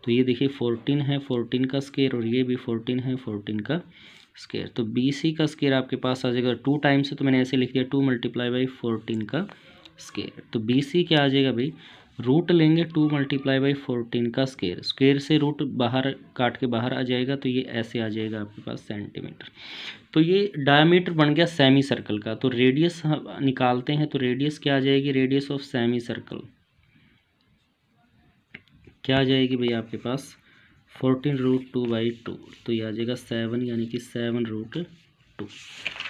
A: तो ये देखिए 14 है, 14 का स्क्वायर, और ये भी 14 है, 14 का स्क्वायर। तो BC का स्क्वायर आपके पास आ जाएगा 2 टाइम्स है, तो मैंने ऐसे लिख दिया 2 × 14 का स्क्वायर। तो BC क्या आ जाएगा भाई, रूट लेंगे 2 × 14 का स्क्वायर, स्क्वायर से रूट बाहर काट के बाहर आ जाएगा, तो ये ऐसे आ जाएगा आपके पास सेंटीमीटर। तो ये डायमीटर बन गया सेमी सर्कल का। तो रेडियस निकालते हैं, तो रेडियस क्या आ जाएगी, रेडियस ऑफ सेमी सर्कल क्या आ जाएगी भाई आपके पास, 14√2/2, तो ये आ जाएगा 7, यानी कि 7√2।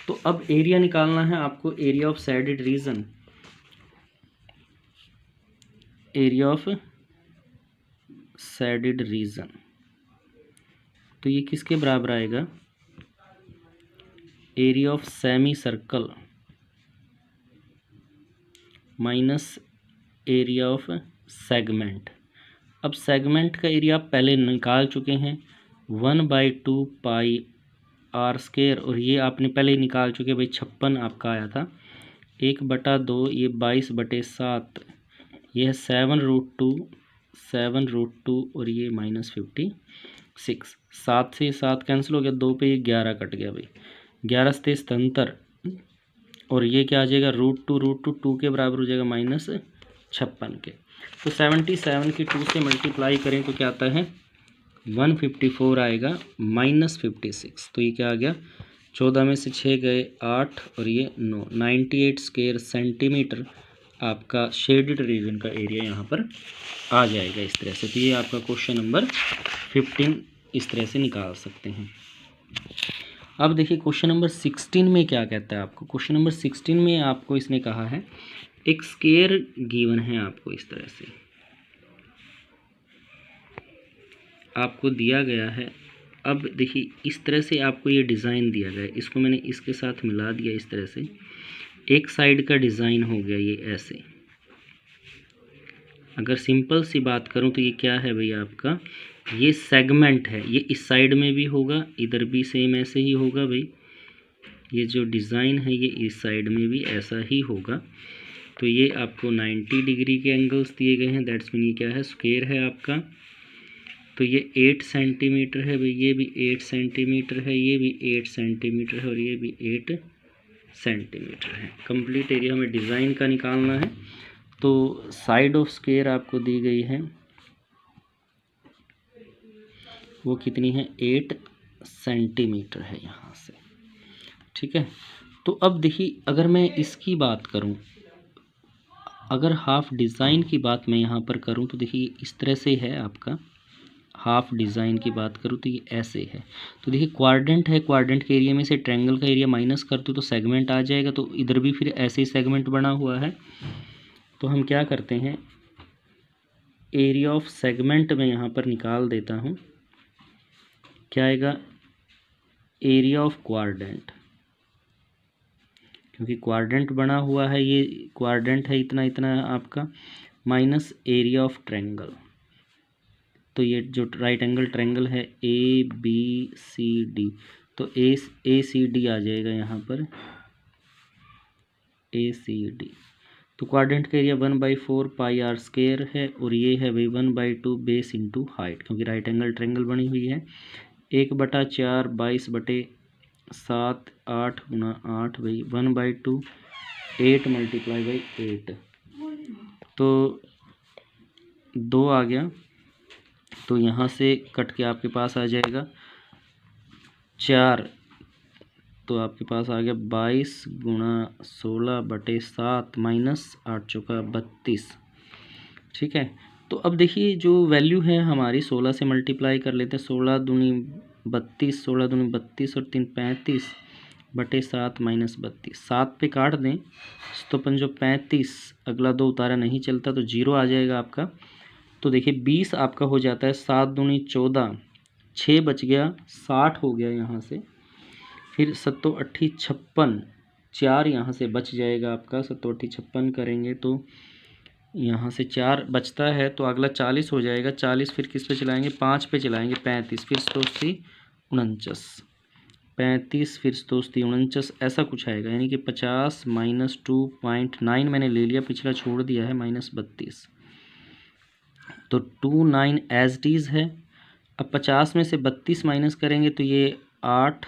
A: तो अब एरिया निकालना है आपको, area of shaded region, area of shaded region, तो ये किसके बराबर आएगा, area of semi circle minus area of segment. अब सेगमेंट का एरिया आप पहले निकाल चुके हैं, 1/2 पाई आर स्क्वायर, और ये आपने पहले निकाल चुके भाई, 56 आपका आया था, 1/2, ये 22/7, ये है 7√2, और ये -56, 7 से 7 कैंसिल हो गया, 2 पे ये 11 कट गया भाई, 11 से 77, और ये क्या आ जाएगा, √2 के बराबर हो जाएगा -56 के। तो 77 की 2 से मल्टीप्लाई करें तो क्या आता है, 154 आएगा -56। तो ये क्या आ गया, 14 में से 6 गए 8, और ये 9, 98 स्क्वायर सेंटीमीटर आपका शेडेड रीजन का एरिया यहाँ पर आ जाएगा इस तरह से। तो ये आपका क्वेश्चन नंबर 15 इस तरह से निकाल सकते हैं। अब देखिए क्वेश्चन नंबर 16 में क्या कहता है आपको। क्वेश्चन नंबर 16 में आपको इसने कहा है, एक स्क्वायर गिवन है आपको इस तरह से, आपको दिया गया है अब देखिए इस तरह से आपको ये डिज़ाइन दिया गया है, इसको मैंने इसके साथ मिला दिया इस तरह से, एक साइड का डिज़ाइन हो गया ये ऐसे। अगर सिंपल सी बात करूं तो ये क्या है भैया आपका, ये सेगमेंट है, ये इस साइड में भी होगा, इधर भी सेम ऐसे ही होगा भाई, ये जो डिज़ाइन है ये इस साइड में भी ऐसा ही होगा। तो ये आपको 90 डिग्री के एंगल्स दिए गए हैं, दैट्स मीन ये क्या है, स्क्वायर है आपका। तो ये 8 सेंटीमीटर है भाई, ये भी 8 सेंटीमीटर है, ये भी 8 सेंटीमीटर है और ये भी 8 सेंटीमीटर है। कंप्लीट एरिया हमें डिज़ाइन का निकालना है। तो साइड ऑफ स्क्वायर आपको दी गई है, वो कितनी है, 8 सेंटीमीटर है यहाँ से, ठीक है। तो अब देखिए अगर मैं इसकी बात करूँ, अगर हाफ डिज़ाइन की बात मैं यहाँ पर करूँ तो देखिए इस तरह से है आपका, हाफ डिज़ाइन की बात करूँ तो ये ऐसे है। तो देखिए क्वाड्रेंट है, क्वाड्रेंट के एरिया में से ट्रायंगल का एरिया माइनस कर दूँ तो सेगमेंट आ जाएगा, तो इधर भी फिर ऐसे ही सेगमेंट बना हुआ है। तो हम क्या करते हैं, एरिया ऑफ सेगमेंट में यहाँ पर निकाल देता हूँ, क्या आएगा, एरिया ऑफ क्वाड्रेंट, क्योंकि क्वाड्रेंट बना हुआ है, ये क्वाड्रेंट है इतना इतना आपका, माइनस एरिया ऑफ ट्रायंगल। तो ये जो राइट एंगल ट्रायंगल है ABCD, तो ACD आ जाएगा यहाँ पर, ACD। तो क्वाड्रेंट का एरिया 1/4 पाई आर स्क्वायर है, और ये है भाई 1/2 बेस इंटू हाइट, क्योंकि राइट एंगल ट्रायंगल बनी हुई है। 1/4 22/7 8 गुना 8 भाई 1/2 8 मल्टीप्लाई बाई 8, तो 2 आ गया। तो यहाँ से कट के आपके पास आ जाएगा 4, तो आपके पास आ गया 22 गुना 16/7 माइनस 8 चौका 32, ठीक है। तो अब देखिए जो वैल्यू है हमारी 16 से मल्टीप्लाई कर लेते हैं, 16 दूनी 32, 16 दूनी 32 और 3 35/7 माइनस 32, 7 पे काट दें तो 5 35, अगला 2 उतारा नहीं चलता तो 0 आ जाएगा आपका। तो देखिए 20 आपका हो जाता है, 7 दूनी 14, 6 बच गया, 60 हो गया यहाँ से, फिर 7 8 56, 4 यहाँ से बच जाएगा आपका, 7 8 56 करेंगे तो यहाँ से 4 बचता है, तो अगला 40 हो जाएगा। 40 फिर किस पे चलाएंगे, 5 पे चलाएंगे, 35 फिर 49, 35 फिर 49, ऐसा कुछ आएगा, यानी कि 50 माइनस 2.9 मैंने ले लिया, पिछला छोड़ दिया है, माइनस 32, तो 29 एज इट इज़ है। अब 50 में से 32 माइनस करेंगे तो ये 8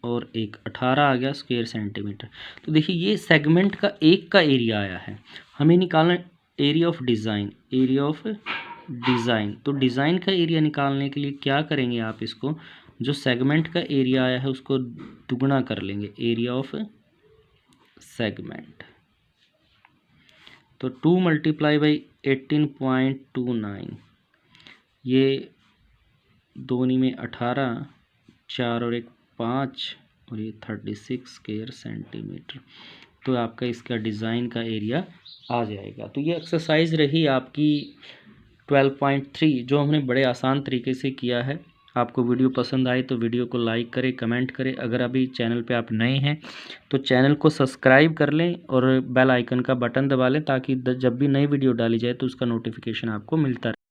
A: और 1 18 आ गया स्क्वायर सेंटीमीटर। तो देखिए ये सेगमेंट का एक का एरिया आया है, हमें निकालना area of design, area of design. तो डिज़ाइन का एरिया निकालने के लिए क्या करेंगे आप, इसको जो सेगमेंट का एरिया आया है उसको दुगना कर लेंगे, एरिया ऑफ सेगमेंट। तो 2 मल्टीप्लाई बाई 18.29, ये 2 में 18, 4 और 1 5 और ये 36 स्क्वायर सेंटीमीटर। तो आपका इसका डिज़ाइन का एरिया आ जाएगा। तो ये एक्सरसाइज रही आपकी 12.3, जो हमने बड़े आसान तरीके से किया है। आपको वीडियो पसंद आए तो वीडियो को लाइक करें, कमेंट करें। अगर अभी चैनल पे आप नए हैं तो चैनल को सब्सक्राइब कर लें और बेल आइकन का बटन दबा लें, ताकि जब भी नई वीडियो डाली जाए तो उसका नोटिफिकेशन आपको मिलता रहे।